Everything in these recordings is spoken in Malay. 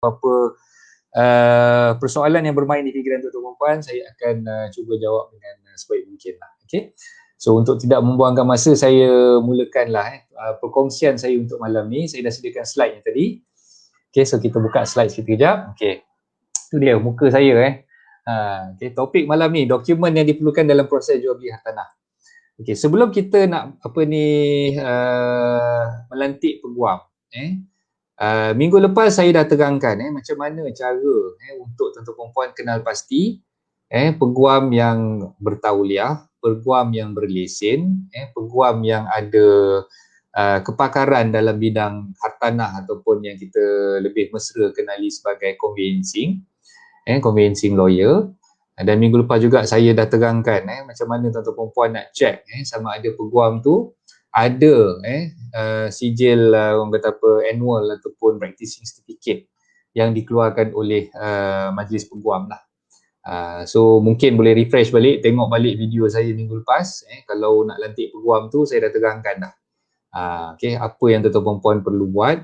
apa persoalan yang bermain di fikiran tuan-tuan puan, saya akan cuba jawab dengan sebaik mungkin lah. Okay? So untuk tidak membuangkan masa, saya mulakanlah perkongsian saya untuk malam ni. Saya dah sediakan slide yang tadi. Okay, so kita buka slide sikit kejap. Okay, itu dia muka saya. Okay, topik malam ni, dokumen yang diperlukan dalam proses jual beli hartanah. Okay, sebelum kita nak melantik peguam, minggu lepas saya dah terangkan macam mana cara untuk tuan-tuan puan kenal pasti peguam yang bertauliah, peguam yang berlesen, peguam yang ada kepakaran dalam bidang hartanah ataupun yang kita lebih mesra kenali sebagai conveyancing lawyer. Dan minggu lepas juga saya dah terangkan macam mana tuan-tuan puan nak check sama ada peguam tu ada sijil orang kata apa annual ataupun practicing certificate yang dikeluarkan oleh majlis peguam lah. So mungkin boleh refresh balik, tengok balik video saya minggu lepas. Kalau nak lantik peguam tu saya dah terangkan dah. Okay, apa yang tuan-tuan puan perlu buat,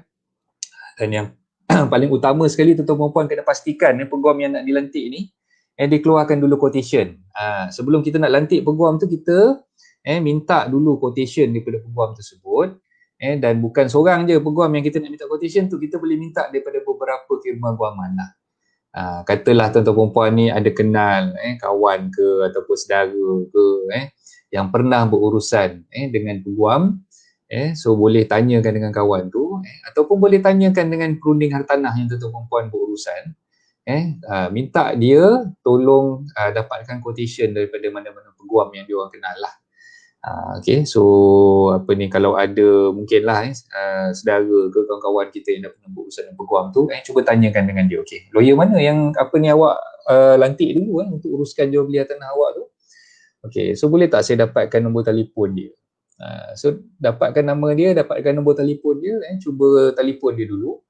dan yang paling utama sekali tuan-tuan puan kena pastikan peguam yang nak dilantik ni dikeluarkan dulu quotation. Sebelum kita nak lantik peguam tu, kita minta dulu quotation daripada peguam tersebut. Dan bukan seorang je peguam yang kita nak minta quotation tu, kita boleh minta daripada beberapa firma guaman lah. Katalah tuan-tuan puan ni ada kenal kawan ke ataupun saudara ke yang pernah berurusan dengan peguam, so boleh tanyakan dengan kawan tu, ataupun boleh tanyakan dengan perunding hartanah yang tuan-tuan puan berurusan. Minta dia tolong dapatkan quotation daripada mana-mana peguam yang dia orang kenal lah. Okay, so kalau ada mungkinlah saudara ke kawan-kawan kita yang dah pernah berurusan dengan peguam tu, cuba tanyakan dengan dia. Okay, lawyer mana yang awak lantik dulu untuk uruskan jual beli hartanah awak tu. Okay, so boleh tak saya dapatkan nombor telefon dia? So dapatkan nama dia, dapatkan nombor telefon dia, cuba telefon dia dulu.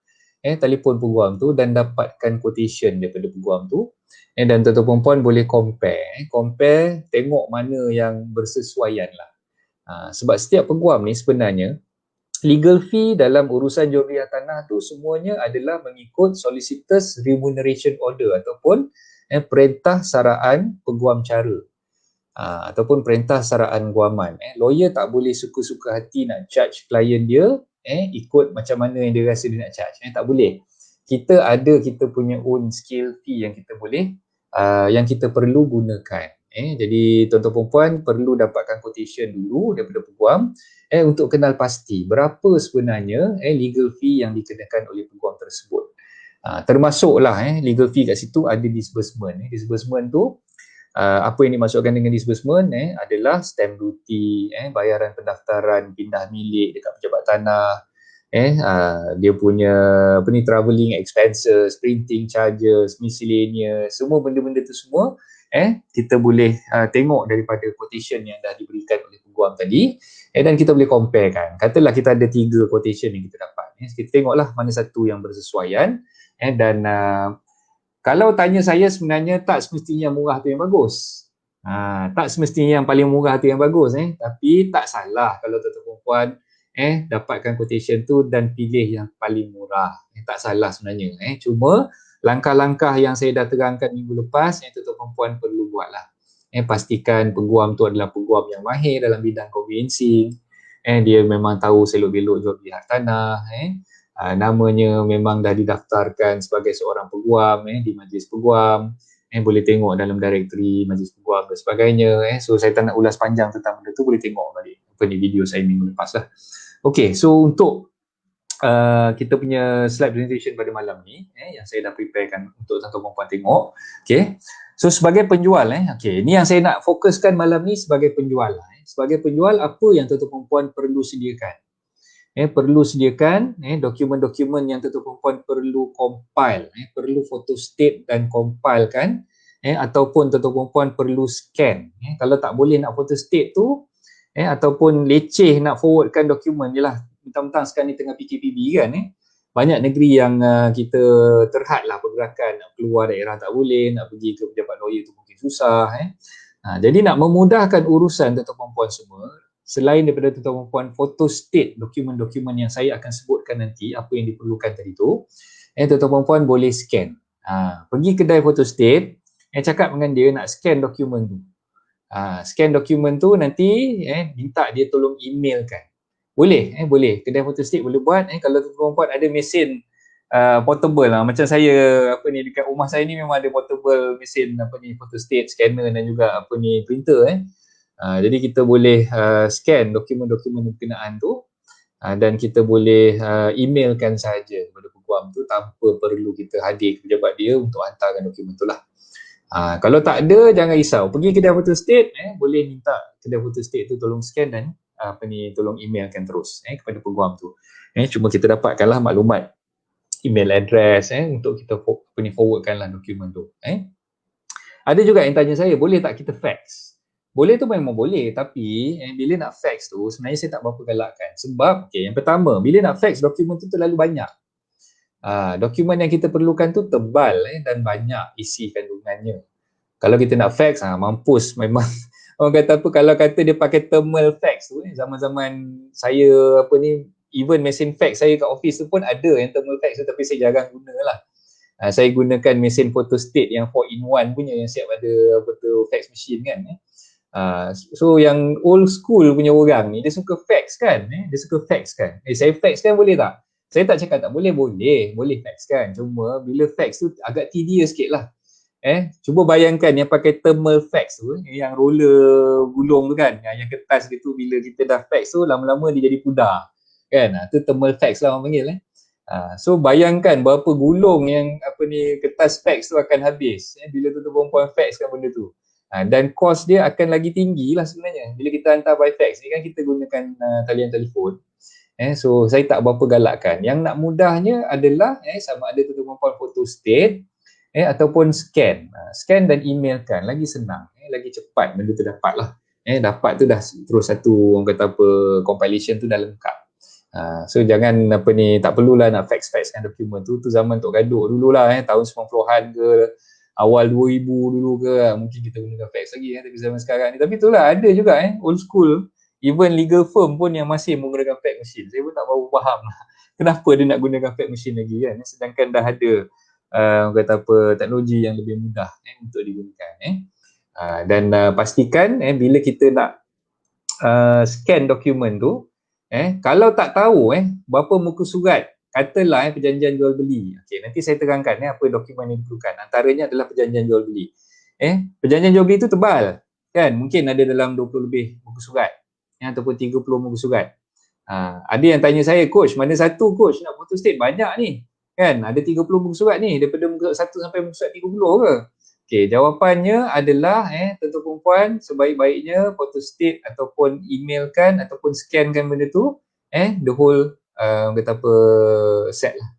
Telefon peguam tu dan dapatkan quotation daripada peguam tu, dan tuan-tuan puan boleh compare, tengok mana yang bersesuaian lah. Sebab setiap peguam ni sebenarnya legal fee dalam urusan jual beli hartanah tu semuanya adalah mengikut solicitors remuneration order ataupun perintah saraan peguam cara, ataupun perintah saraan guaman. Lawyer tak boleh suka-suka hati nak charge klien dia ikut macam mana yang dia rasa dia nak charge. Tak boleh. Kita punya own skill fee yang kita boleh yang kita perlu gunakan. Jadi tuan-tuan puan perlu dapatkan quotation dulu daripada peguam untuk kenal pasti berapa sebenarnya legal fee yang dikenakan oleh peguam tersebut. Termasuklah legal fee kat situ ada disbursement. Disbursement tu apa yang dimaksudkan dengan disbursement adalah stamp duty, bayaran pendaftaran pindah milik dekat pejabat tanah, dia punya travelling expenses, printing charges, miscellaneous, semua benda-benda tu semua kita boleh tengok daripada quotation yang dah diberikan oleh peguam tadi, dan kita boleh compare kan. Katalah kita ada 3 quotation yang kita dapat, kita tengoklah mana satu yang bersesuaian, dan kalau tanya saya, sebenarnya tak semestinya yang murah tu yang bagus. Tak semestinya yang paling murah tu yang bagus. Tapi tak salah kalau tuan-tuan puan dapatkan quotation tu dan pilih yang paling murah. Tak salah sebenarnya. Cuma langkah-langkah yang saya dah terangkan minggu lepas, tuan-tuan puan perlu buatlah. Pastikan peguam tu adalah peguam yang mahir dalam bidang conveyancing. Dia memang tahu selok-belok jual beli hartanah. Namanya memang dah didaftarkan sebagai seorang peguam di majlis peguam, boleh tengok dalam direktori majlis peguam dan sebagainya. So saya tak nak ulas panjang tentang benda tu, boleh tengok balik video saya minggu lepas lah. Okay, so untuk kita punya slide presentation pada malam ni yang saya dah preparekan untuk tuan-tuan puan tengok. Okay, so sebagai penjual okay, ni yang saya nak fokuskan malam ni sebagai penjual. Sebagai penjual, apa yang tuan-tuan puan perlu sediakan? Perlu sediakan dokumen-dokumen yang tuan-tuan puan perlu compile, perlu photostate dan compile kan, ataupun tuan-tuan puan perlu scan. Kalau tak boleh nak photostate tu, ataupun leceh nak forwardkan dokumen je lah, mentang-mentang sekarang ni tengah PKPB kan, banyak negeri yang kita terhad lah pergerakan, nak keluar daerah tak boleh, nak pergi ke pejabat lawyer tu mungkin susah. Jadi nak memudahkan urusan tuan-tuan puan semua, selain daripada tuan-tuan puan photostate dokumen-dokumen yang saya akan sebutkan nanti apa yang diperlukan tadi tu, tuan-tuan perempuan boleh scan. Pergi kedai photostate, cakap dengan dia nak scan dokumen tu. Scan dokumen tu nanti minta dia tolong emailkan. Boleh, boleh. Kedai photostate boleh buat. Kalau tuan-tuan perempuan ada mesin portable lah, macam saya dekat rumah saya ni memang ada portable mesin photostate, scanner dan juga printer. Jadi kita boleh scan dokumen-dokumen berkenaan tu, dan kita boleh emailkan saja kepada peguam tu tanpa perlu kita hadir ke pejabat dia untuk hantarkan dokumen tu lah. Kalau tak ada, jangan risau, pergi kedai photostate, boleh minta kedai photostate tu tolong scan dan tolong emailkan terus kepada peguam tu. Cuma kita dapatkanlah maklumat email address untuk kita forwardkanlah dokumen tu. Ada juga yang tanya saya, boleh tak kita fax? Boleh tu memang boleh, tapi bila nak fax tu sebenarnya saya tak berapa galakkan. Sebab yang pertama, bila nak fax dokumen tu terlalu banyak. Dokumen yang kita perlukan tu tebal dan banyak isi kandungannya. Kalau kita nak fax, mampus memang. Orang kata apa, kalau kata dia pakai thermal fax tu, zaman-zaman saya even mesin fax saya kat office tu pun ada yang thermal fax tu, tapi saya jarang guna lah. Saya gunakan mesin photostate yang 4-in-1 punya, yang siap ada fax machine kan. So yang old school punya orang ni, dia suka fax kan. Saya fax kan boleh tak? Saya tak cakap tak boleh, boleh fax kan. Cuma bila fax tu agak tedious sikit lah. Cuba bayangkan yang pakai thermal fax tu, yang roller gulung tu kan, yang kertas gitu, bila kita dah fax tu lama-lama dia jadi pudar kan. Tu thermal fax lah orang panggil. So bayangkan berapa gulung yang kertas fax tu akan habis bila tu perempuan faxkan benda tu. Dan kos dia akan lagi tinggi lah sebenarnya. Bila kita hantar by fax ni kan kita gunakan talian telefon. So saya tak berapa galakkan. Yang nak mudahnya adalah sama ada tu perempuan photostate ataupun scan. Scan dan emailkan, lagi senang, lagi cepat benda tu dapat lah. Dapat tu dah terus satu orang kata compilation tu dah lengkap. So jangan tak perlulah nak fax-faxkan dokumen tu zaman Tok Gaduk dululah, tahun 90-an ke awal 2000 dulu ke, mungkin kita gunakan fax lagi tapi zaman sekarang ni. Tapi itulah ada juga old school, even legal firm pun yang masih menggunakan fax machine. Saya pun tak berapa faham lah kenapa dia nak gunakan fax machine lagi kan, sedangkan dah ada teknologi yang lebih mudah untuk digunakan. Dan pastikan bila kita nak scan dokumen tu, kalau tak tahu berapa muka surat, katalah perjanjian jual beli. Nanti saya terangkan apa dokumen yang diperlukan. Antaranya adalah perjanjian jual beli. Perjanjian jual beli tu tebal kan, mungkin ada dalam 20 lebih muka surat ataupun 30 muka surat. Ada yang tanya saya, coach, mana satu coach nak photostate banyak ni kan, ada 30 muka surat ni, daripada muka surat 1 sampai muka surat 30 ke? Jawapannya adalah tuan-tuan perempuan, sebaik-baiknya photostate ataupun emailkan ataupun scankan benda tu the whole set lah.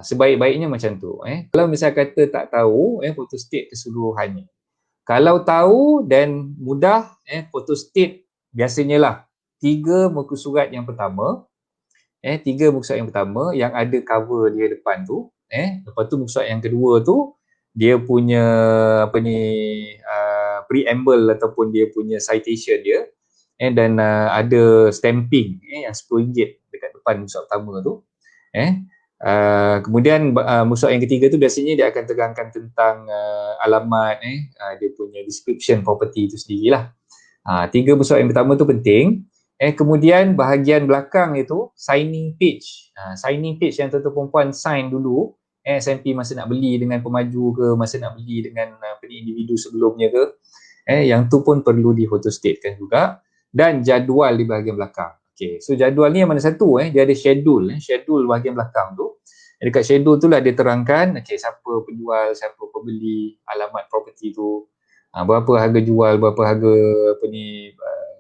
Sebaik-baiknya macam tu. Kalau misal kata tak tahu photostate keseluruhannya. Kalau tahu dan mudah, photostate biasanya lah 3 muka surat yang pertama. 3 muka surat yang pertama yang ada cover dia depan tu. Lepas tu muka surat yang kedua tu dia punya preamble ataupun dia punya citation dia, dan ada stamping yang RM10 dekat depan muka surat pertama tu. Kemudian muka surat yang ketiga tu biasanya dia akan terangkan tentang alamat, dia punya description property tu sendirilah. 3 muka surat yang pertama tu penting. Kemudian bahagian belakang itu signing page. Signing page yang tuan-tuan perempuan sign dulu, SMP masa nak beli dengan pemaju ke, masa nak beli dengan individu sebelumnya ke, yang tu pun perlu di-photostatekan juga. Dan jadual di bahagian belakang. So jadual ni yang mana satu? Dia ada schedule, schedule bahagian belakang tu. Dekat schedule tu lah dia terangkan siapa penjual, siapa pembeli, alamat property tu, berapa harga jual, berapa harga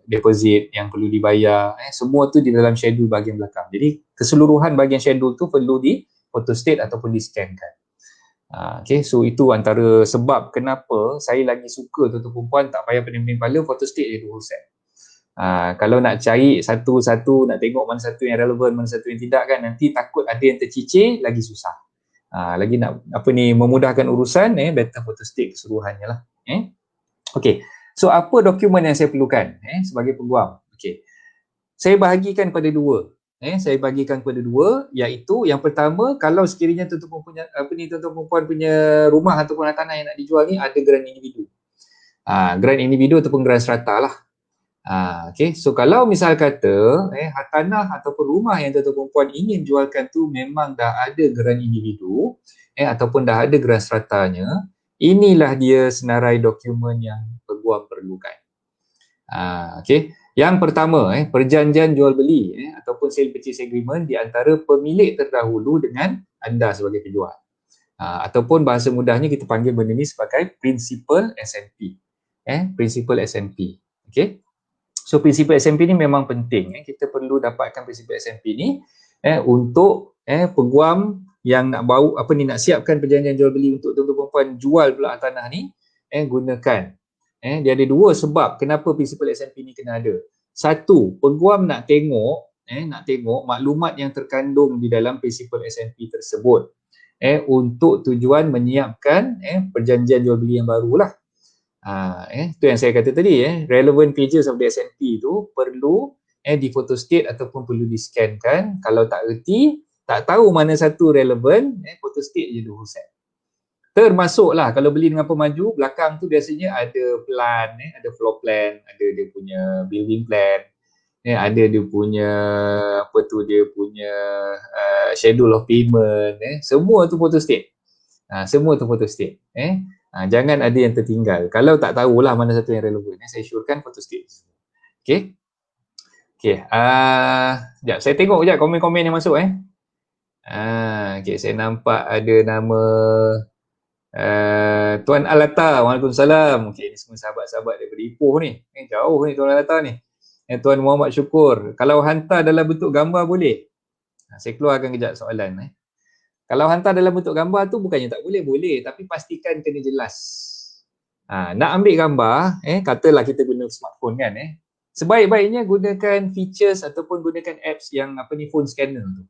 deposit yang perlu dibayar, semua tu di dalam schedule bahagian belakang. Jadi keseluruhan bahagian schedule tu perlu di photostate ataupun di-scankan. So itu antara sebab kenapa saya lagi suka tuan-tuan perempuan tak payah pening-pening kepala, photostate je whole set. Kalau nak cari satu-satu, nak tengok mana satu yang relevan, mana satu yang tidak kan, nanti takut ada yang tercicir, lagi susah. Lagi nak memudahkan urusan, better photostate keseluruhannya lah. So apa dokumen yang saya perlukan sebagai peguam? Saya bahagikan pada 2. saya bagikan kepada dua, iaitu yang pertama, kalau sekiranya tuan-tuan punya tuan-tuan perempuan punya rumah ataupun tanah yang nak dijual ni ada geran individu. Geran individu ataupun geran strata lah. Okay, so kalau misal kata tanah ataupun rumah yang tuan-tuan perempuan ingin jualkan tu memang dah ada geran individu ataupun dah ada geran stratanya, inilah dia senarai dokumen yang peguam perlukan. Okay. Yang pertama, perjanjian jual beli ataupun sale purchase agreement di antara pemilik terdahulu dengan anda sebagai penjual. Ataupun bahasa mudahnya kita panggil benda ni sebagai principal S&P. Principal S&P. Okay. So principal S&P ni memang penting. Kita perlu dapatkan principal S&P ni untuk peguam yang nak nak siapkan perjanjian jual beli untuk tuan-tuan perempuan jual pula tanah ni gunakan. Dia ada dua sebab kenapa principal S&P ni kena ada. Satu, peguam nak tengok maklumat yang terkandung di dalam principal S&P tersebut untuk tujuan menyiapkan perjanjian jual beli yang barulah. Itu yang saya kata tadi, relevant pages of the S&P tu perlu di photostate ataupun perlu di scan kan. Kalau tak reti, tak tahu mana satu relevant, photostate je dulu set. Termasuklah kalau beli dengan pemaju, belakang tu biasanya ada plan, ada floor plan, ada dia punya building plan, ada dia punya dia punya schedule of payment, semua tu photostate. Semua tu photostate. Jangan ada yang tertinggal. Kalau tak tahulah mana satu yang relevan, saya syorkan photostate. Okey. Okey. Sekejap, saya tengok sekejap komen-komen yang masuk okey, saya nampak ada nama Tuan Alata. Waalaikumsalam. Okey, ni semua sahabat-sahabat daripada Ipoh ni. Jauh ni Tuan Alata ni. Tuan Muhammad Syukur. Kalau hantar dalam bentuk gambar boleh? Saya keluarkan kejap soalan. Kalau hantar dalam bentuk gambar tu bukannya tak boleh, boleh. Tapi pastikan kena jelas. Nak ambil gambar, katalah kita guna smartphone kan. Sebaik-baiknya gunakan features ataupun gunakan apps yang phone scanner tu.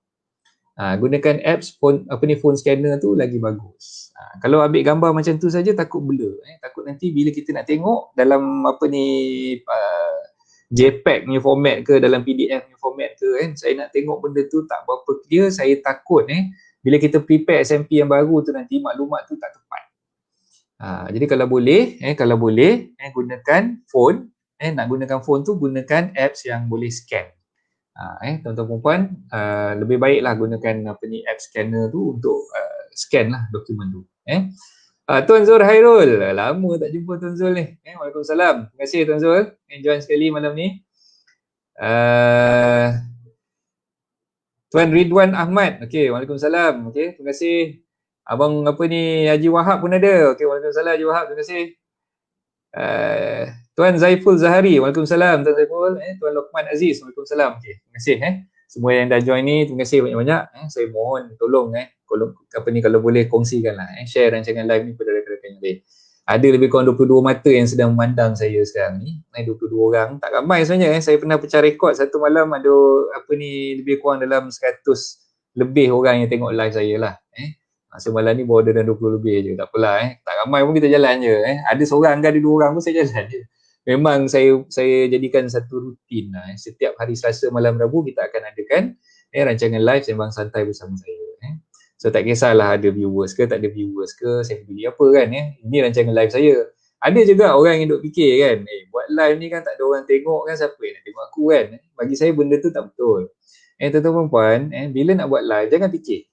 Gunakan apps phone scanner tu lagi bagus. Kalau ambil gambar macam tu saja takut blur. Takut nanti bila kita nak tengok dalam JPEG punya format ke, dalam PDF punya format ke, saya nak tengok benda tu tak berapa clear, saya takut bila kita prepare SMP yang baru tu nanti maklumat tu tak tepat. Jadi kalau boleh gunakan phone, nak gunakan phone tu gunakan apps yang boleh scan. Tuan-tuan perempuan, lebih baiklah gunakan app scanner tu untuk scan lah dokumen tu. Tuan Zul Hairul, lama tak jumpa Tuan Zul ni. Waalaikumsalam. Terima kasih Tuan Zul, join sekali malam ni. Tuan Ridwan Ahmad, okey, waalaikumsalam. Okey, terima kasih. Abang Haji Wahab pun ada. Okey, waalaikumsalam Haji Wahab, terima kasih. Tuan Zaiful Zahari, waalaikumsalam Tuan Zaiful. Tuan Lokman Aziz, waalaikumsalam. Okey, terima kasih semua yang dah join ni, terima kasih banyak-banyak. Saya mohon tolong kalau boleh kongsikanlah, share rancangan live ni kepada rakan-rakan yang lain. Ada lebih kurang 22 mata yang sedang memandang saya sekarang ni. 22 orang, tak ramai sebenarnya. Saya pernah pecah rekod satu malam ada lebih kurang dalam 100 lebih orang yang tengok live saya lah. Semalam ni baru ada 20 lebih je, tak apalah. Tak ramai pun kita jalan je. Ada seorang ke ada 2 orang pun saya jalan je. Memang saya jadikan satu rutin lah. Setiap hari Selasa malam Rabu kita akan adakan rancangan live sembang santai bersama saya. So tak kisahlah ada viewers ke tak ada viewers ke, saya peduli apa kan. Ini rancangan live saya. Ada juga orang yang duk fikir kan, buat live ni kan tak ada orang tengok kan, siapa yang nak tengok aku kan. Bagi saya benda tu tak betul. Tuan-tuan perempuan, bila nak buat live jangan fikir.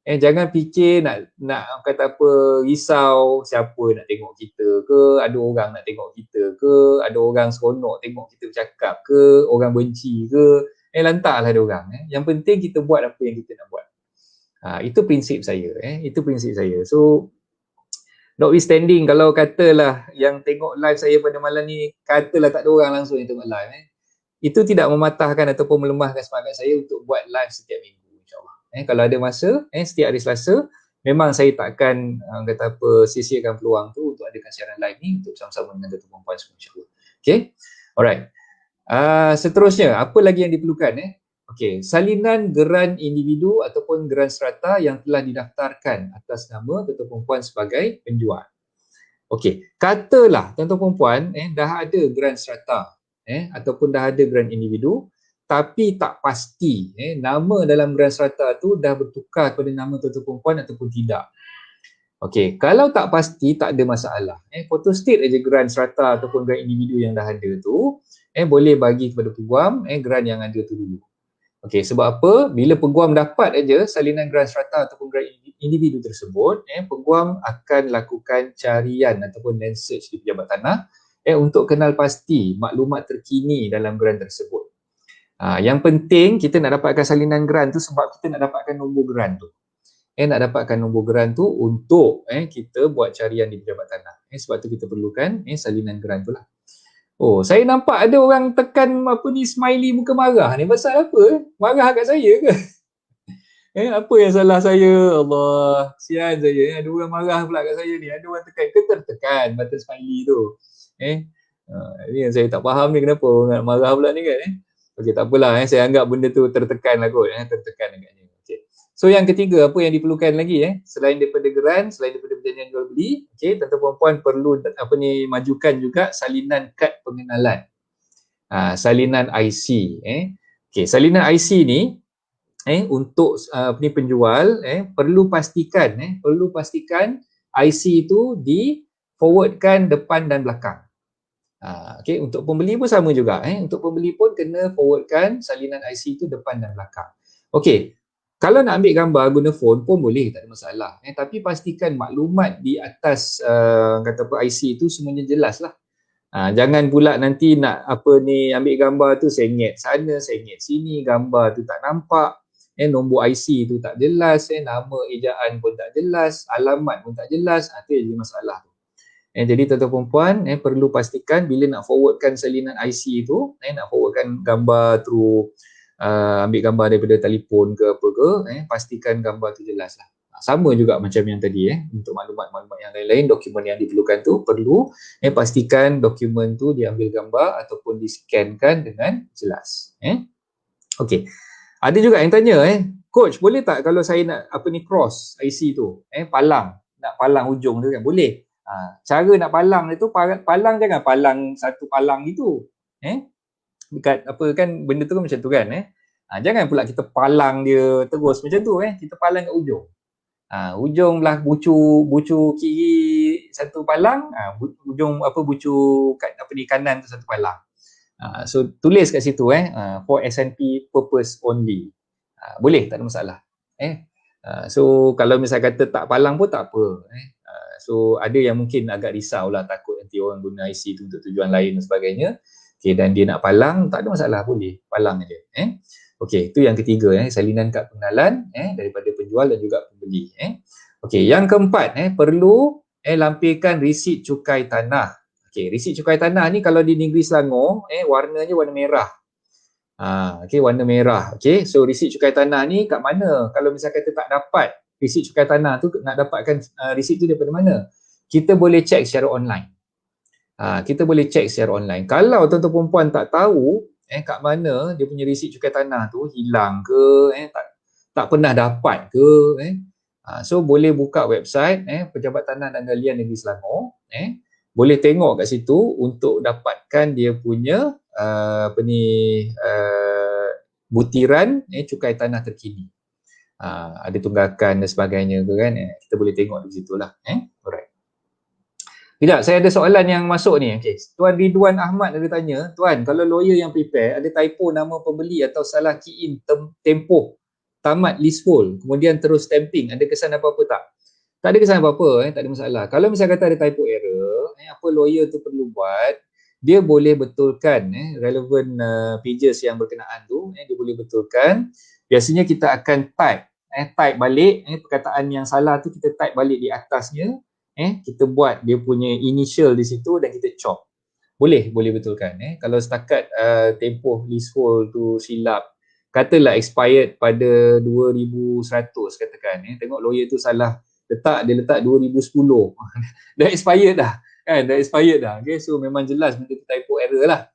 Jangan fikir nak kata apa, risau siapa nak tengok kita ke, ada orang nak tengok kita ke, ada orang seronok tengok kita bercakap ke, orang benci ke, lantaklah ada orang. Yang penting kita buat apa yang kita nak buat. Itu prinsip saya. Itu prinsip saya. So notwithstanding kalau katalah yang tengok live saya pada malam ni, katalah tak ada orang langsung yang tengok live, itu tidak mematahkan ataupun melemahkan semangat saya untuk buat live setiap minggu, insyaAllah. Kalau ada masa, setiap hari Selasa, memang saya takkan sia-siakan peluang tu untuk adakan siaran live ni untuk bersama-sama dengan tuan-tuan puan semua, insyaAllah. Okay, alright. Seterusnya, apa lagi yang diperlukan? Okey, salinan geran individu ataupun geran strata yang telah didaftarkan atas nama tuan-tuan perempuan sebagai penjual. Okey, katalah tuan-tuan perempuan dah ada geran strata ataupun dah ada geran individu, tapi tak pasti nama dalam geran serata tu dah bertukar kepada nama tuan-tuan perempuan ataupun tidak. Okey, kalau tak pasti tak ada masalah. Photostate aja geran serata ataupun geran individu yang dah ada tu, boleh bagi kepada peguam geran yang ada tu dulu. Okey, sebab apa? Bila peguam dapat aja salinan geran serata ataupun geran individu tersebut, peguam akan lakukan carian ataupun land search di pejabat tanah untuk kenal pasti maklumat terkini dalam geran tersebut. Yang penting kita nak dapatkan salinan geran tu sebab kita nak dapatkan nombor geran tu. Nak dapatkan nombor geran tu untuk kita buat carian di pejabat tanah. Sebab tu kita perlukan salinan geran tu lah. Oh, saya nampak ada orang tekan smiley muka marah ni. Pasal apa? Marah kat saya ke? Apa yang salah saya? Allah, sian saya. Ada orang marah pula kat saya ni. Ada orang tekan ke tertekan button smiley tu. Ini yang saya tak faham ni, kenapa orang marah pula ni kan. Okey, tak apalah, saya anggap benda tu tertekan lah kot. Tertekan agaknya. So yang ketiga, apa yang diperlukan lagi selain daripada geran, selain daripada perjanjian jual beli, tuan-tuan puan perlu majukan juga salinan kad pengenalan. Salinan IC. Salinan IC ni untuk penjual perlu pastikan IC itu di forwardkan depan dan belakang. Untuk pembeli pun sama juga. Untuk pembeli pun kena forwardkan salinan IC itu depan dan belakang. Okey. Kalau nak ambil gambar guna phone pun boleh, tak ada masalah. Tapi pastikan maklumat di atas IC itu semuanya jelas lah. Jangan pula nanti nak ambil gambar tu sengit sana, sengit sini, gambar tu tak nampak. Nombor IC tu tak jelas, nama ejaan pun tak jelas, alamat pun tak jelas. Itu yang jadi masalah tu. Jadi tuan-tuan perempuan perlu pastikan bila nak forwardkan salinan IC tu, nak forwardkan gambar through ambil gambar daripada telefon ke apa ke, pastikan gambar tu jelas lah. Sama juga macam yang tadi untuk maklumat-maklumat yang lain-lain, dokumen yang diperlukan tu perlu pastikan dokumen tu diambil gambar ataupun diskankan dengan jelas. Okey. Ada juga yang tanya coach, boleh tak kalau saya nak cross IC tu, palang, nak palang ujung tu kan? Boleh. Cara nak palang tu, palang jangan palang satu palang gitu. Dekat benda tu kan macam tu kan. Jangan pula kita palang dia terus macam tu. Kita palang kat ujung. Ujung belah bucu kiri satu palang, ujung bucu kat kanan tu satu palang. So tulis kat situ for SNP purpose only. Boleh, tak ada masalah. So kalau misalnya kata tak palang pun tak apa. So ada yang mungkin agak risau lah, takut nanti orang guna IC tu untuk tujuan lain dan sebagainya. Dan dia nak palang, tak ada masalah, boleh palang aja. Okey, itu yang ketiga salinan kad pengenalan daripada penjual dan juga pembeli. Okey, yang keempat perlu lampirkan resit cukai tanah. Okey, resit cukai tanah ni kalau di negeri Selangor warnanya warna merah. Warna merah. Okey, so resit cukai tanah ni kat mana? Kalau misalnya kata tak dapat resit cukai tanah tu, nak dapatkan resit tu daripada mana? Kita boleh cek secara online. Kita boleh cek secara online. Kalau tuan-tuan perempuan tak tahu kat mana dia punya resit cukai tanah tu, hilang ke, tak pernah dapat ke, so boleh buka website Pejabat Tanah dan Galian Negeri Selangor, boleh tengok kat situ untuk dapatkan dia punya butiran cukai tanah terkini. Ada tunggakan dan sebagainya ke kan, kita boleh tengok di situlah. Alright. Sekejap, saya ada soalan yang masuk ni. Okay. Tuan Ridwan Ahmad ada tanya, Tuan, kalau lawyer yang prepare ada typo nama pembeli atau salah key in tempoh tamat leasehold, kemudian terus stamping, ada kesan apa-apa tak? Tak ada kesan apa-apa, tak ada masalah. Kalau misalnya kata ada typo error, apa lawyer tu perlu buat, dia boleh betulkan relevant pages yang berkenaan tu, dia boleh betulkan. Biasanya kita akan type balik perkataan yang salah tu, kita type balik di atasnya. Kita buat dia punya initial di situ dan kita chop. Boleh betulkan. Kalau setakat tempoh leasehold tu silap, katalah expired pada 2100 katakan, tengok lawyer tu salah dia letak 2010. Dah expired dah kan, okay, so memang jelas benda tu typo error lah.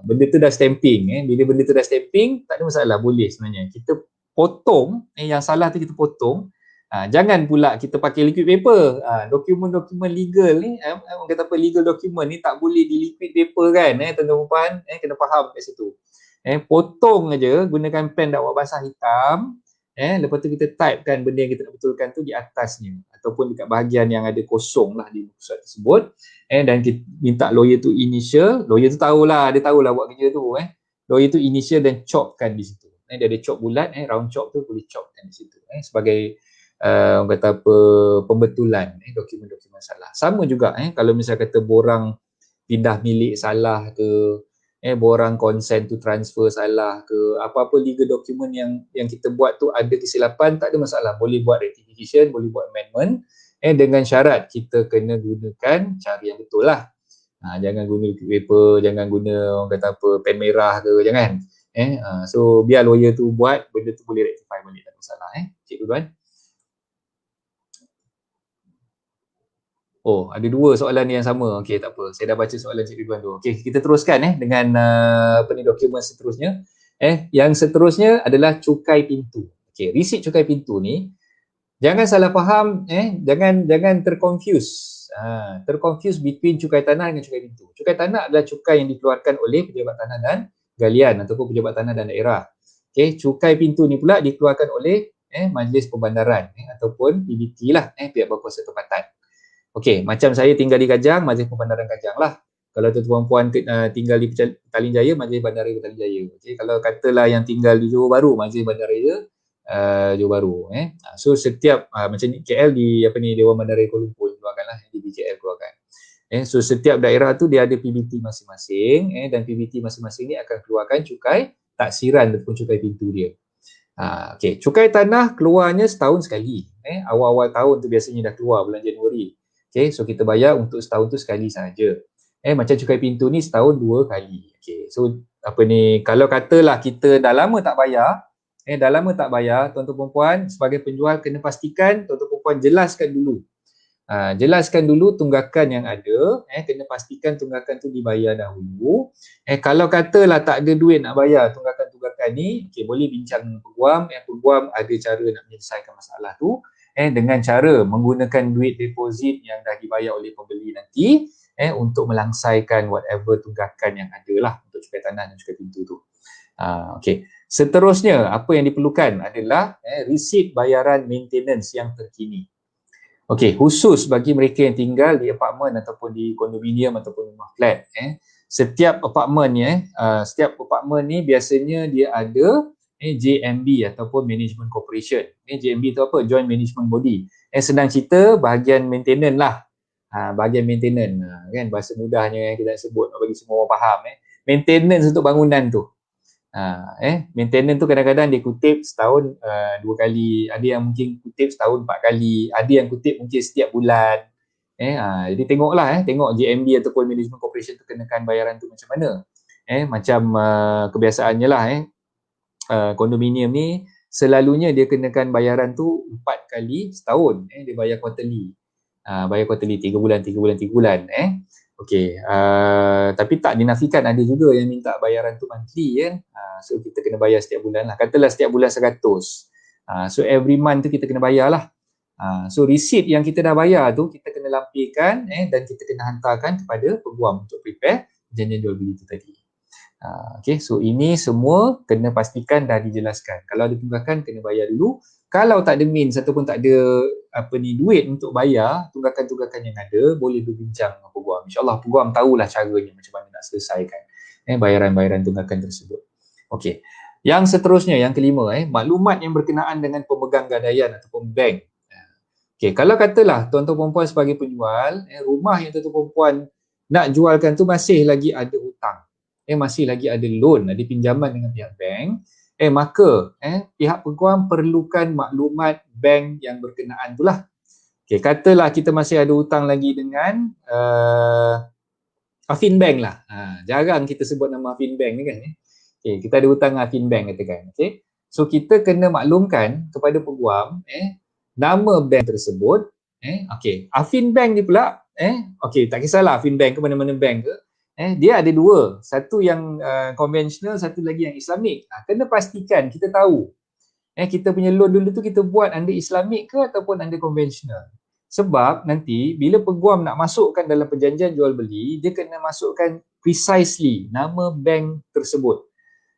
Benda tu dah stamping, bila benda tu dah stamping tak ada masalah, boleh sebenarnya kita potong yang salah tu, kita potong. Jangan pula kita pakai liquid paper. Dokumen-dokumen legal ni, orang kata apa, legal document ni tak boleh di liquid paper kan, tuan-tuan puan, kena faham kat situ. Potong aja, gunakan pen dakwah basah hitam, lepas tu kita typekan benda yang kita nak betulkan tu di atasnya ataupun dekat bahagian yang ada kosong lah di muka surat tersebut, dan kita minta lawyer tu initial. Lawyer tu tahulah, dia tahulah buat kerja tu, lawyer tu initial dan chopkan di situ. Dia ada chop bulat, round chop tu boleh chopkan di situ, sebagai orang kata apa, pembetulan dokumen-dokumen salah. Sama juga kalau misal kata borang pindah milik salah ke, borang consent to transfer salah ke, apa-apa legal document yang kita buat tu ada kesilapan, tak ada masalah, boleh buat rectification, boleh buat amendment, dengan syarat kita kena gunakan cara yang betul lah. Jangan guna liquid paper, jangan guna orang kata apa, pen merah ke, jangan. So biar lawyer tu buat, benda tu boleh rectify balik, tak masalah. Cik Ridwan. Oh, ada dua soalan ni yang sama. Okey, tak apa. Saya dah baca soalan Cik Ridwan tu. Okey, kita teruskan dengan dokumen seterusnya. Yang seterusnya adalah cukai pintu. Okey, resit cukai pintu ni jangan salah faham, jangan terconfuse. Terconfuse between cukai tanah dengan cukai pintu. Cukai tanah adalah cukai yang dikeluarkan oleh pejabat tanah dan galian ataupun pejabat tanah dan daerah. Okey, cukai pintu ni pula dikeluarkan oleh Majlis Pembandaran ataupun PBT lah, pihak berkuasa tempatan. Okey, macam saya tinggal di Kajang, Majlis Pembandaran Kajang lah. Kalau tuan-tuan puan tinggal di Petaling Jaya, Majlis Bandaraya Petaling Jaya. Okey, kalau katalah yang tinggal di Johor Bahru, Majlis Bandaraya Johor Bahru. So setiap macam ni KL di Dewan Bandaraya Kuala Lumpur keluarkanlah, di BKL keluarkan. So setiap daerah tu dia ada PBT masing-masing, dan PBT masing-masing ni akan keluarkan cukai taksiran ataupun cukai pintu dia. Okey, cukai tanah keluarnya setahun sekali. Awal-awal tahun tu biasanya dah keluar bulan Januari. Okay, so kita bayar untuk setahun tu sekali sahaja. Macam cukai pintu ni setahun 2 kali. Okay, so apa ni, kalau katalah kita dah lama tak bayar, tuan-tuan perempuan sebagai penjual kena pastikan tuan-tuan perempuan jelaskan dulu. Jelaskan dulu tunggakan yang ada, kena pastikan tunggakan tu dibayar dahulu. Kalau katalah tak ada duit nak bayar tunggakan-tunggakan ni, okay, boleh bincang dengan peguam. Peguam ada cara nak menyelesaikan masalah tu, dengan cara menggunakan duit deposit yang dah dibayar oleh pembeli nanti, untuk melangsaikan whatever tunggakan yang ada lah untuk cukai tanah dan cukai pintu tu. Okay. Seterusnya, apa yang diperlukan adalah resit bayaran maintenance yang terkini. Okey, khusus bagi mereka yang tinggal di apartmen ataupun di kondominium ataupun rumah flat. Setiap apartmen ni biasanya dia ada JMB ataupun Management Corporation. JMB tu apa? Joint Management Body. Senang cerita, bahagian maintenance lah. Bahagian maintenance, kan, bahasa mudahnya kita nak sebut bagi semua orang faham. Maintenance untuk bangunan tu. Maintenance tu kadang-kadang dia kutip setahun 2 kali, ada yang mungkin kutip setahun 4 kali, ada yang kutip mungkin setiap bulan. Jadi tengoklah, tengok JMB ataupun Management Corporation tu kenakan bayaran tu macam mana. Macam kebiasaannya lah, kondominium ni selalunya dia kenakan bayaran tu 4 kali setahun, dia bayar quarterly. Bayar quarterly 3 bulan. Okey, tapi tak dinafikan ada juga yang minta bayaran tu monthly, kan. So kita kena bayar setiap bulan lah. Katalah setiap bulan 100. So every month tu kita kena bayar lah. So receipt yang kita dah bayar tu kita kena lampirkan, dan kita kena hantarkan kepada peguam untuk prepare janjian jual beli tu tadi. Okay, so ini semua kena pastikan dah dijelaskan. Kalau ada tunggakan kena bayar dulu. Kalau tak ada means ataupun tak ada duit untuk bayar tunggakan-tunggakan yang ada, boleh berbincang dengan peguam. InsyaAllah peguam tahulah caranya macam mana nak selesaikan bayaran-bayaran tunggakan tersebut. Okey. Yang seterusnya, yang kelima, maklumat yang berkenaan dengan pemegang gadaian ataupun bank. Okey, kalau katalah tuan-tuan perempuan sebagai penjual, rumah yang tuan-tuan perempuan nak jualkan tu masih lagi ada hutang. Masih lagi ada loan, ada pinjaman dengan pihak bank. Maka pihak peguam perlukan maklumat bank yang berkenaan tu lah. Okay, katalah kita masih ada hutang lagi dengan Affin Bank lah. Jarang kita sebut nama Affin Bank ni, kan. Okay, kita ada hutang dengan Affin Bank katakan. Okay. So kita kena maklumkan kepada peguam nama bank tersebut. Okay. Affin Bank ni pula, okay, tak kisahlah Affin Bank ke mana-mana bank ke. Dia ada dua, satu yang konvensional, satu lagi yang Islamik. Kena pastikan kita tahu kita punya loan dulu tu kita buat under Islamik ke ataupun under konvensional. Sebab nanti bila peguam nak masukkan dalam perjanjian jual beli, dia kena masukkan precisely nama bank tersebut.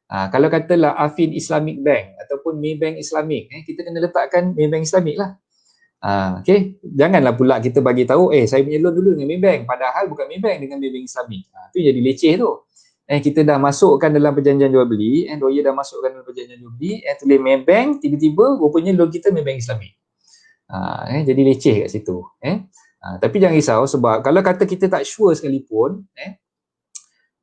Kalau katalah Afin Islamic Bank ataupun Maybank Islamic, kita kena letakkan Maybank Islamic lah. Okay, janganlah pula kita bagi tahu saya punya loan dulu dengan Maybank, padahal bukan Maybank, dengan Maybank Islamic. Tu jadi leceh tu. Kita dah masukkan dalam perjanjian jual beli, lawyer dah masukkan dalam perjanjian jual beli, tulis Maybank, tiba-tiba rupanya loan kita Maybank Islamic. Jadi leceh kat situ. Tapi jangan risau, sebab kalau kata kita tak sure sekalipun,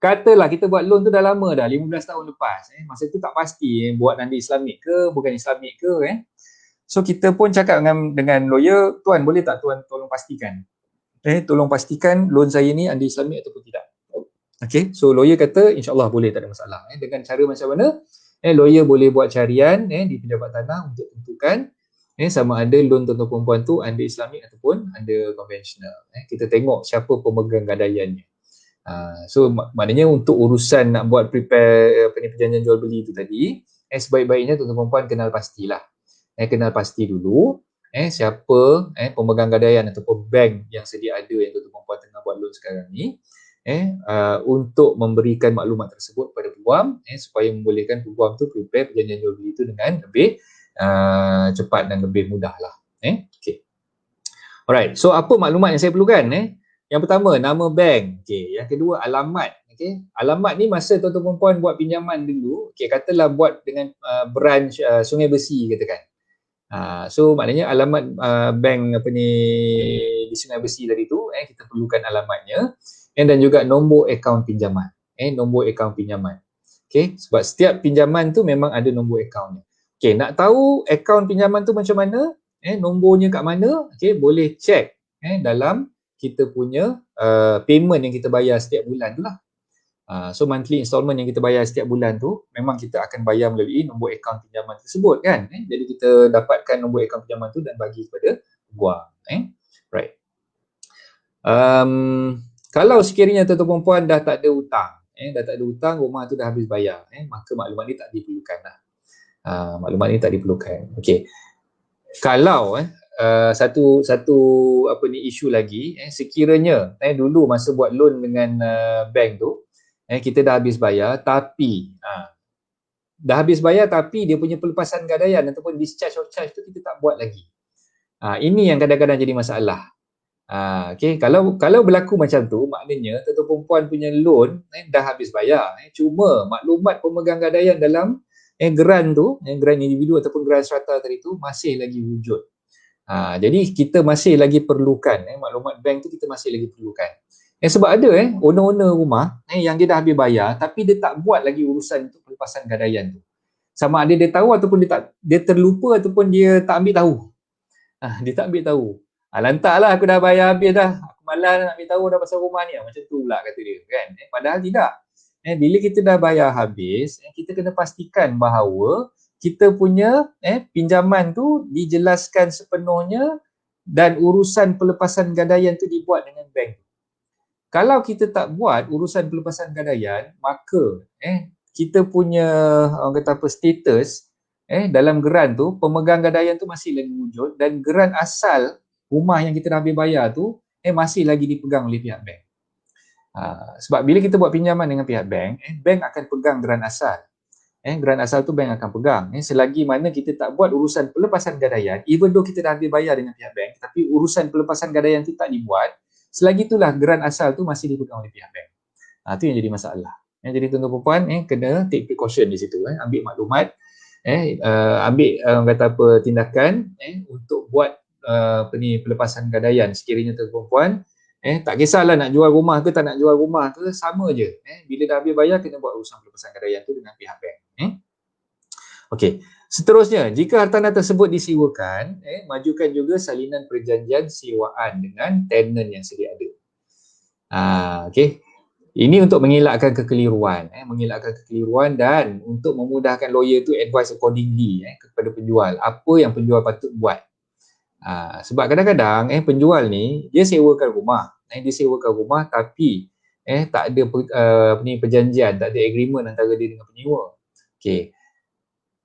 katalah kita buat loan tu dah lama dah, 15 tahun lepas, masa tu tak pasti buat nanti Islamic ke bukan Islamic ke. So kita pun cakap dengan lawyer, tuan boleh tak tuan tolong pastikan, tolong pastikan loan saya ni under Islamic ataupun tidak. Okay, so lawyer kata insyaAllah boleh, tak ada masalah. Dengan cara macam mana? Lawyer boleh buat carian di pejabat tanah untuk tentukan sama ada loan tuan-tuan perempuan tu under Islamic ataupun under konvensional. Kita tengok siapa pemegang gadaiannya. So maknanya untuk urusan nak buat prepare perjanjian jual beli tu tadi, sebaik-baiknya tuan-tuan perempuan kenal pastilah. Kenal pasti dulu siapa pemegang gadaian ataupun bank yang sedia ada yang tuan-tuan perempuan tengah buat loan sekarang ni, untuk memberikan maklumat tersebut kepada peguam, supaya membolehkan peguam tu prepare perjanjian jual beli itu dengan lebih cepat dan lebih mudah lah. Okay. Alright, so apa maklumat yang saya perlukan? Yang pertama, nama bank. Okay. Yang kedua, alamat. Okay. Alamat ni masa tuan-tuan perempuan buat pinjaman dulu, katalah buat dengan branch Sungai Besi katakan. So maknanya alamat bank di Sungai Besi tadi tu, kita perlukan alamatnya, dan juga nombor akaun pinjaman. Nombor akaun pinjaman. Okay, sebab setiap pinjaman tu memang ada nombor akaunnya. Okay, nak tahu akaun pinjaman tu macam mana, nombornya kat mana, okay, boleh check dalam kita punya payment yang kita bayar setiap bulan tu lah. So monthly installment yang kita bayar setiap bulan tu, memang kita akan bayar melalui nombor akaun pinjaman tersebut kan. Jadi kita dapatkan nombor akaun pinjaman tu dan bagi kepada peguam. Right. Kalau sekiranya tuan-tuan perempuan dah tak ada hutang, rumah tu dah habis bayar, maka maklumat ni tak diperlukan lah. Maklumat ni tak diperlukan. Okey. Kalau satu isu lagi, sekiranya dulu masa buat loan dengan bank tu, kita dah habis bayar tapi dia punya pelepasan gadaian ataupun discharge of charge tu kita tak buat lagi. Ini yang kadang-kadang jadi masalah. Okay, kalau berlaku macam tu, maknanya tuan-tuan perempuan punya loan dah habis bayar, cuma maklumat pemegang gadaian dalam geran tu, geran individu ataupun geran strata tadi tu masih lagi wujud. Jadi kita masih lagi perlukan maklumat bank tu, kita masih lagi perlukan. Sebab ada owner-owner rumah yang dia dah habis bayar tapi dia tak buat lagi urusan untuk pelepasan gadaian tu. Sama ada dia tahu ataupun dia terlupa ataupun dia tak ambil tahu. Dia tak ambil tahu. Lantaklah aku dah bayar habis dah. Aku malas nak ambil tahu dah pasal rumah ni. Macam tu pula kata dia kan. Padahal tidak. Bila kita dah bayar habis, kita kena pastikan bahawa kita punya pinjaman tu dijelaskan sepenuhnya dan urusan pelepasan gadaian tu dibuat dengan bank. Kalau kita tak buat urusan pelepasan gadaian, maka kita punya orang kata apa status dalam geran tu, pemegang gadaian tu masih lagi wujud dan geran asal rumah yang kita dah habis bayar tu masih lagi dipegang oleh pihak bank. Sebab bila kita buat pinjaman dengan pihak bank, bank akan pegang geran asal. Geran asal tu bank akan pegang. Selagi mana kita tak buat urusan pelepasan gadaian, even though kita dah habis bayar dengan pihak bank, tapi urusan pelepasan gadaian tu tak dibuat, selagi itulah geran asal tu masih dipegang oleh pihak bank. Itu yang jadi masalah. Jadi tuan-tuan perempuan kena take precaution di situ, ambil maklumat, ambil kata apa tindakan untuk buat pelepasan gadaian sekiranya tuan-tuan perempuan tak kisahlah nak jual rumah ke tak nak jual rumah ke, sama je. Bila dah habis bayar kena buat urusan pelepasan gadaian tu dengan pihak bank. Okey. Seterusnya, jika hartanah tersebut disewakan, majukan juga salinan perjanjian sewaan dengan tenant yang sedia ada. Okey. Ini untuk mengelakkan kekeliruan, dan untuk memudahkan lawyer tu advise accordingly kepada penjual apa yang penjual patut buat. Sebab kadang-kadang penjual ni dia sewakan rumah, tapi tak ada perjanjian, tak ada agreement antara dia dengan penyewa. Okey.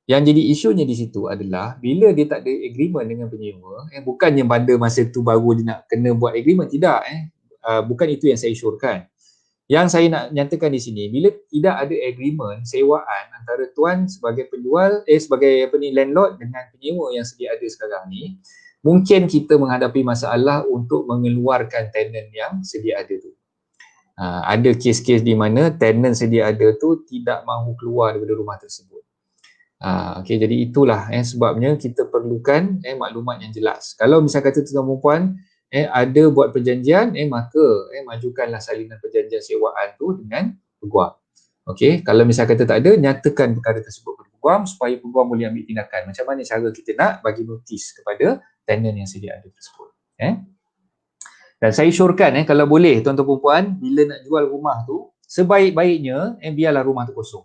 Yang jadi isunya di situ adalah bila dia tak ada agreement dengan penyewa, bukannya pada masa tu baru dia nak kena buat agreement, tidak. Bukan itu yang saya isyorkan. Yang saya nak nyatakan di sini, bila tidak ada agreement sewaan antara tuan sebagai penjual sebagai landlord dengan penyewa yang sedia ada sekarang ni, mungkin kita menghadapi masalah untuk mengeluarkan tenant yang sedia ada tu. Ada kes-kes di mana tenant sedia ada tu tidak mahu keluar daripada rumah tersebut. Okay, jadi itulah sebabnya kita perlukan maklumat yang jelas. Kalau misal kata tuan perempuan ada buat perjanjian, maka majukanlah salinan perjanjian sewaan tu dengan peguam. Okey, kalau misal kata tak ada, nyatakan perkara tersebut kepada peguam supaya peguam boleh ambil tindakan. Macam mana cara kita nak bagi notis kepada tenant yang sedia ada tersebut. Dan saya syorkan kalau boleh tuan-tuan perempuan, bila nak jual rumah tu, sebaik-baiknya biarlah rumah tu kosong.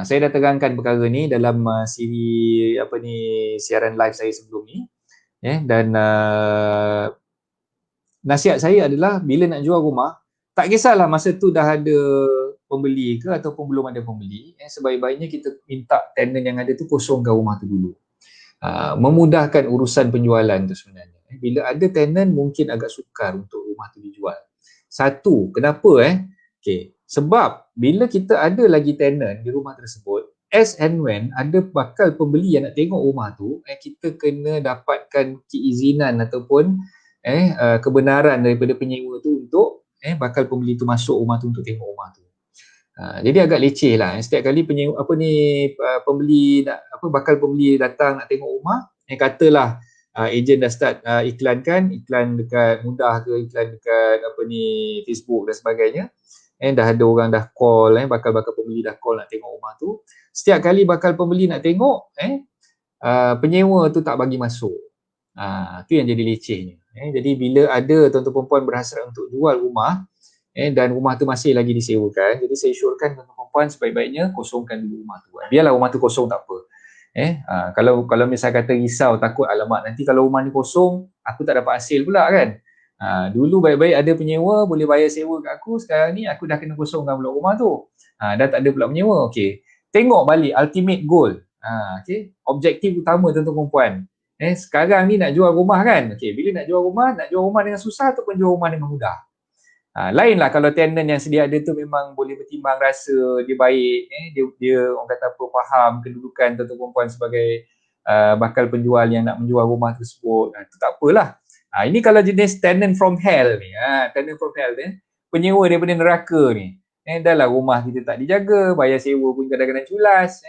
Saya dah terangkan perkara ni dalam siri siaran live saya sebelum ni. Dan nasihat saya adalah bila nak jual rumah, tak kisahlah masa tu dah ada pembeli ke ataupun belum ada pembeli, sebaik-baiknya kita minta tenant yang ada tu kosongkan rumah tu dulu. Memudahkan urusan penjualan tu sebenarnya. Bila ada tenant mungkin agak sukar untuk rumah tu dijual. Satu, kenapa? Sebab bila kita ada lagi tenant di rumah tersebut, as and when ada bakal pembeli yang nak tengok rumah tu, kita kena dapatkan keizinan ataupun kebenaran daripada penyewa tu untuk bakal pembeli tu masuk rumah tu untuk tengok rumah tu. Jadi agak leceh lah. Setiap kali penyewa pembeli bakal pembeli datang nak tengok rumah, katalah ejen dah start iklan dekat Mudah ke, iklan dekat Facebook dan sebagainya. Dah ada orang dah call, bakal pembeli dah call nak tengok rumah tu. Setiap kali bakal pembeli nak tengok, penyewa tu tak bagi masuk. Tu yang jadi lecehnya. Jadi bila ada tuan-tuan perempuan berhasrat untuk jual rumah, dan rumah tu masih lagi disewakan, jadi saya syorkan tuan-tuan perempuan sebaik-baiknya kosongkan dulu rumah tu. Biarlah rumah tu kosong tak apa. Kalau misal kata risau, takut alamak nanti kalau rumah ni kosong, aku tak dapat hasil pula kan. Dulu baik-baik ada penyewa boleh bayar sewa kat aku, sekarang ni aku dah kena kosongkan pula rumah tu. Dah tak ada pula penyewa. Okey. Tengok balik ultimate goal. Objektif utama tuan-tuan perempuan. Sekarang ni nak jual rumah kan. Okey, bila nak jual rumah dengan susah ataupun jual rumah dengan mudah. Lainlah kalau tenant yang sedia ada tu memang boleh bertimbang rasa dia baik, dia orang kata apa, faham kedudukan tuan-tuan perempuan sebagai bakal penjual yang nak menjual rumah tersebut. Itu tak apalah. Ini kalau jenis tenant from hell ni, tenant from hell ni, penyewa daripada neraka ni. Dah lah rumah kita tak dijaga, bayar sewa pun kadang-kadang culas.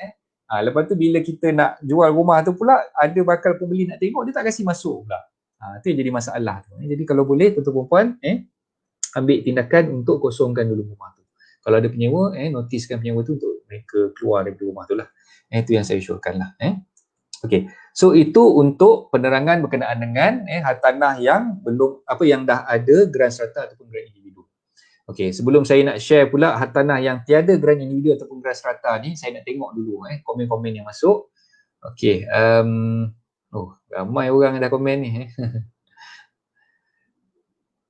Lepas tu bila kita nak jual rumah tu pula, ada bakal pembeli nak tengok, dia tak kasi masuk pula. Itu yang jadi masalah tu. Jadi kalau boleh tuan-tuan perempuan, ambil tindakan untuk kosongkan dulu rumah tu. Kalau ada penyewa, notiskan penyewa tu untuk mereka keluar dari rumah tu lah. Itu yang saya syorkan lah. Okey. So itu untuk penerangan berkenaan dengan hartanah yang belum yang dah ada geran serata ataupun geran individu. Okey, sebelum saya nak share pula hartanah yang tiada geran individu ataupun geran serata ni, saya nak tengok dulu komen-komen yang masuk. Okey, ramai orang yang dah komen ni.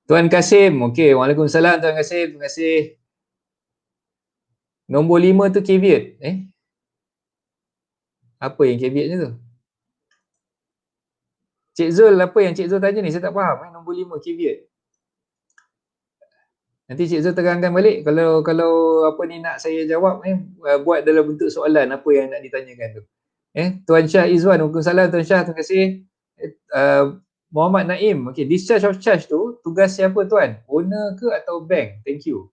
Tuan Kasim, okey, waalaikumsalam Tuan Kasim, terima kasih. Nombor 5 tu caveat. Apa yang caveatnya tu? Cik Zul, apa yang Cik Zul tanya ni? Saya tak faham. Nombor 5 caveat. Nanti Cik Zul terangkan balik. Kalau apa ni nak saya jawab, buat dalam bentuk soalan apa yang nak ditanyakan tu. Tuan Syah Izwan, waalaikumsalam Tuan Syah, terima kasih. Muhammad Naim, okey, discharge of charge tu tugas siapa tuan? Owner ke atau bank? Thank you.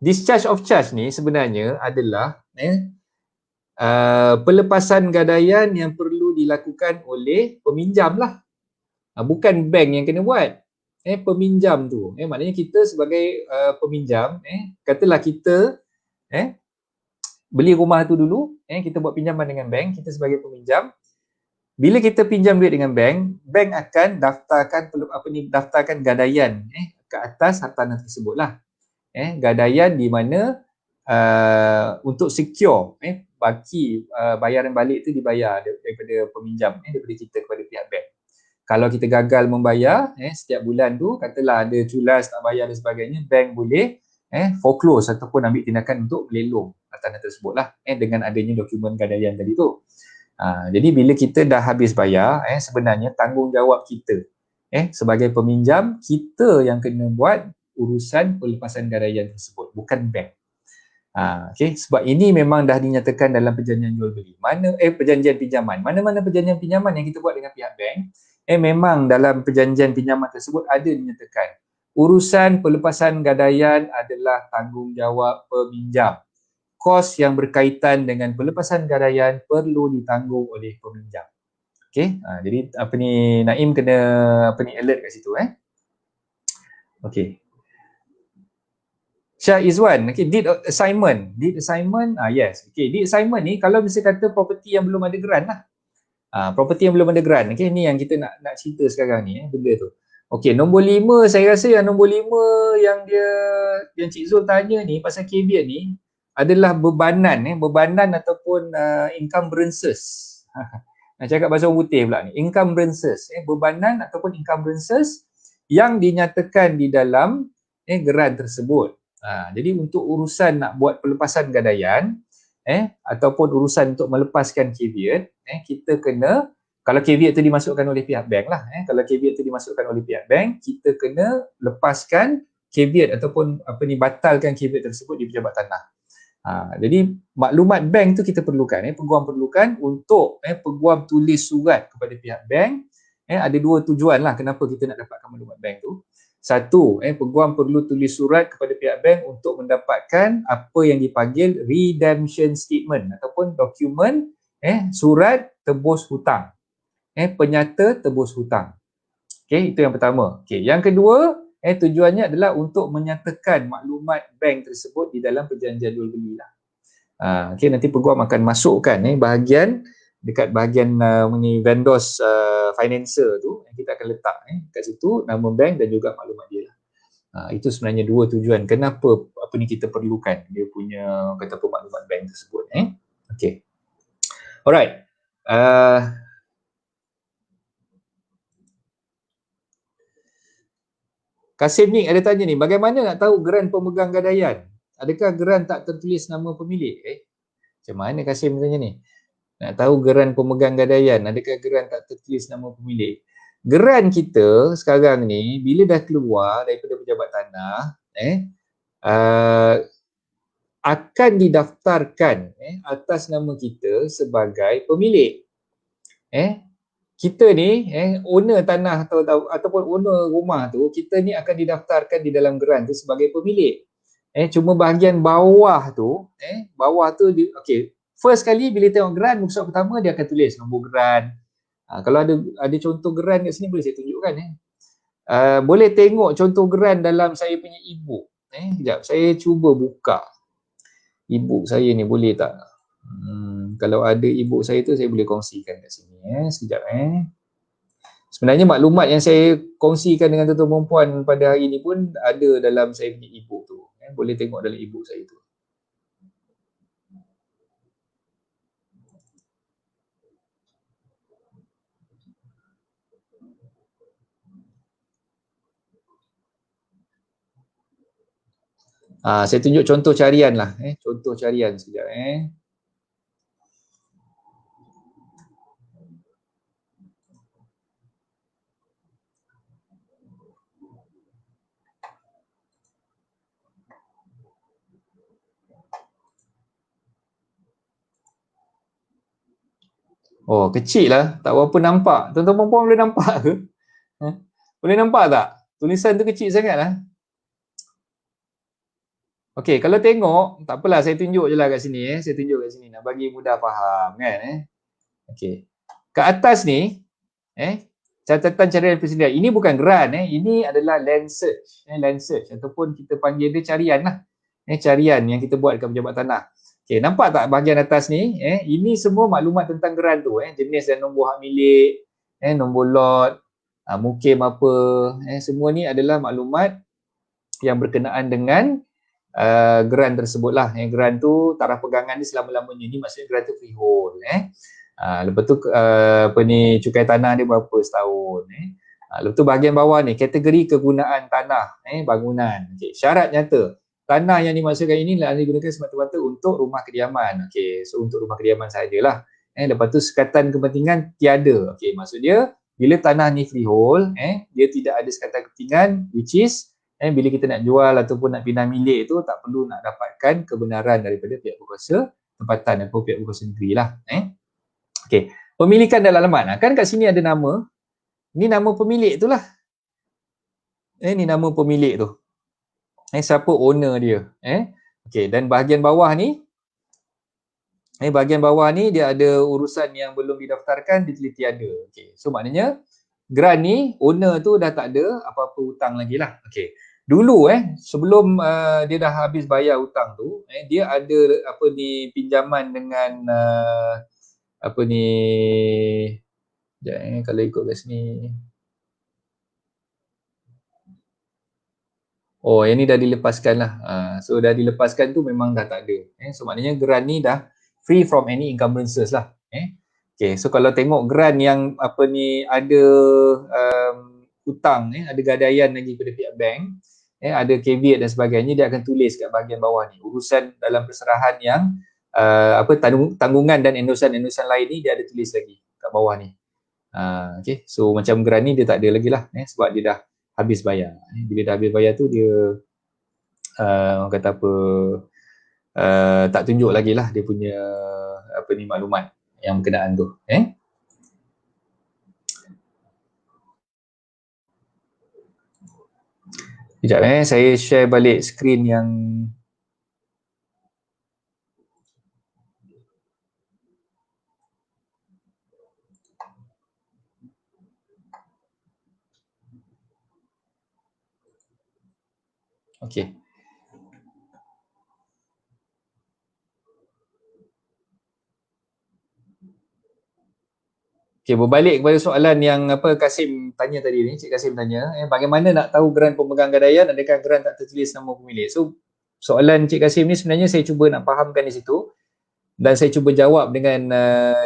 Discharge of charge ni sebenarnya adalah pelepasan gadaian yang perlu dilakukan oleh peminjam lah. Bukan bank yang kena buat. Peminjam tu. Maknanya kita sebagai peminjam, katalah kita beli rumah tu dulu, kita buat pinjaman dengan bank, kita sebagai peminjam. Bila kita pinjam duit dengan bank, bank akan daftarkan gadaian ke atas hartanah tersebut lah. Gadaian di mana untuk secure baki bayaran balik tu dibayar daripada peminjam, daripada kita kepada pihak bank. Kalau kita gagal membayar setiap bulan tu, katalah ada culas tak bayar dan sebagainya, bank boleh foreclose ataupun ambil tindakan untuk melelong hartanah tersebut lah dengan adanya dokumen gadaian tadi tu. Jadi bila kita dah habis bayar, sebenarnya tanggungjawab kita sebagai peminjam, kita yang kena buat urusan pelepasan gadaian tersebut, bukan bank. Okay, sebab ini memang dah dinyatakan dalam perjanjian jual beli. Perjanjian pinjaman. Mana-mana perjanjian pinjaman yang kita buat dengan pihak bank, memang dalam perjanjian pinjaman tersebut ada dinyatakan urusan pelepasan gadaian adalah tanggungjawab peminjam. Kos yang berkaitan dengan pelepasan gadaian perlu ditanggung oleh peminjam. Okey, jadi apa ni, Naim kena alert kat situ Okey. Syah Izwan, okay, deed assignment, yes. Okay, deed assignment ni kalau misalnya kata property yang belum ada grant lah. Property yang belum ada grant, okay, ni yang kita nak cerita sekarang ni, benda tu. Okey, nombor 5, saya rasa yang nombor 5 yang Cik Zul tanya ni pasal caveat ni adalah bebanan ataupun encumbrances. Nak cakap bahasa orang putih pula ni, encumbrances, bebanan ataupun encumbrances yang dinyatakan di dalam grant tersebut. Jadi untuk urusan nak buat pelepasan gadaian ataupun urusan untuk melepaskan caveat, kita kena, kalau caveat tu dimasukkan oleh pihak bank lah, kalau caveat tu dimasukkan oleh pihak bank, kita kena lepaskan caveat ataupun batalkan caveat tersebut di pejabat tanah. Jadi maklumat bank tu kita perlukan, peguam perlukan untuk peguam tulis surat kepada pihak bank. Ada dua tujuan lah kenapa kita nak dapatkan maklumat bank tu. Satu, peguam perlu tulis surat kepada pihak bank untuk mendapatkan apa yang dipanggil redemption statement ataupun dokumen surat tebus hutang. Penyata tebus hutang. Okey, itu yang pertama. Okey, yang kedua, tujuannya adalah untuk menyatakan maklumat bank tersebut di dalam perjanjian jual beli lah. Okey, nanti peguam akan masukkan dekat bahagian vendors financer tu, kita akan letak kat situ nama bank dan juga maklumat dia lah. Itu sebenarnya dua tujuan kenapa kita perlukan dia punya maklumat bank tersebut. Okey. Alright. Kasim ni ada tanya ni, bagaimana nak tahu geran pemegang gadaian? Adakah geran tak tertulis nama pemilik? Macam mana Kasim tanya ni? Nak tahu geran pemegang gadaian, adakah geran tak tertulis nama pemilik? Geran kita sekarang ni bila dah keluar daripada pejabat tanah, akan didaftarkan atas nama kita sebagai pemilik. Kita ni owner tanah ataupun owner rumah tu, kita ni akan didaftarkan di dalam geran tu sebagai pemilik. Cuma bahagian bawah tu okey, first kali bila tengok geran, muka surat pertama dia akan tulis nombor geran. Kalau ada contoh geran kat sini boleh saya tunjukkan. Boleh tengok contoh geran dalam saya punya e-book. Sekejap, saya cuba buka e-book saya ni, boleh tak? Kalau ada e-book saya tu, saya boleh kongsikan kat sini. Sekejap. Sebenarnya maklumat yang saya kongsikan dengan tuan-tuan perempuan pada hari ni pun ada dalam saya punya e-book tu. Boleh tengok dalam e-book saya tu. Saya tunjuk contoh carian lah. Contoh carian sekejap. Oh, kecil lah. Tak berapa nampak. Tuan-tuan perempuan boleh nampak ke? Boleh nampak tak? Tulisan tu kecil sangat lah. Okey, kalau tengok, tak apalah, saya tunjuk je lah kat sini. Saya tunjuk kat sini nak bagi mudah faham kan. Okey. Kat atas ni, catatan carian persediaan. Ini bukan grant. Ini adalah land search. Land search ataupun kita panggil dia carian lah. Carian yang kita buat dekat pejabat tanah. Okey, nampak tak bahagian atas ni? Ini semua maklumat tentang grant tu. Jenis dan nombor hak milik, nombor lot, mukim apa. Semua ni adalah maklumat yang berkenaan dengan grant tersebut lah. Grant tu taraf pegangan ni selama-lamanya. Ni maksudnya grant tu freehold. Lepas tu cukai tanah dia berapa setahun. Lepas tu bahagian bawah ni kategori kegunaan tanah bangunan. Okay. Syarat nyata tanah yang dimaksudkan ini adalah digunakan semata-mata untuk rumah kediaman. Okey, so untuk rumah kediaman sajalah. Lepas tu sekatan kepentingan tiada. Okey, maksud dia bila tanah ni freehold, dia tidak ada sekatan kepentingan which is bila kita nak jual ataupun nak pindah milik tu tak perlu nak dapatkan kebenaran daripada pihak berkuasa tempatan ataupun pihak berkuasa negeri lah. Okey, pemilikan dan alamat. Kan kat sini ada nama. Ni nama pemilik tu lah. Ni nama pemilik tu. Siapa owner dia. Okey, dan bahagian bawah ni dia ada urusan yang belum didaftarkan, diteliti ada. Okey, so maknanya grant ni owner tu dah tak ada apa-apa hutang lagi lah. Okey. Dulu sebelum dia dah habis bayar hutang tu, dia ada pinjaman dengan kalau ikut kat sini. Oh, yang ni dah dilepaskan lah. So dah dilepaskan tu memang dah tak ada. So maknanya grant ni dah free from any encumbrances lah. Okay, so kalau tengok grant yang ada hutang, ada gadaian lagi pada pihak bank, ada caveat dan sebagainya, dia akan tulis kat bahagian bawah ni. Urusan dalam perserahan yang tanggungan dan endosan-endosan lain ni dia ada tulis lagi kat bawah ni. Okay, so macam grant ni dia tak ada lagi lah, sebab dia dah habis bayar. Bila dah habis bayar tu dia orang kata tak tunjuk lagi lah dia punya maklumat yang berkenaan tu. Sekejap saya share balik skrin yang okey. Okey, berbalik kepada soalan yang Kasim tanya tadi ni, Cik Kasim tanya, bagaimana nak tahu grant pemegang gadaian, adakah grant tak tertulis nama pemilik? So, soalan Cik Kasim ni sebenarnya saya cuba nak fahamkan di situ dan saya cuba jawab dengan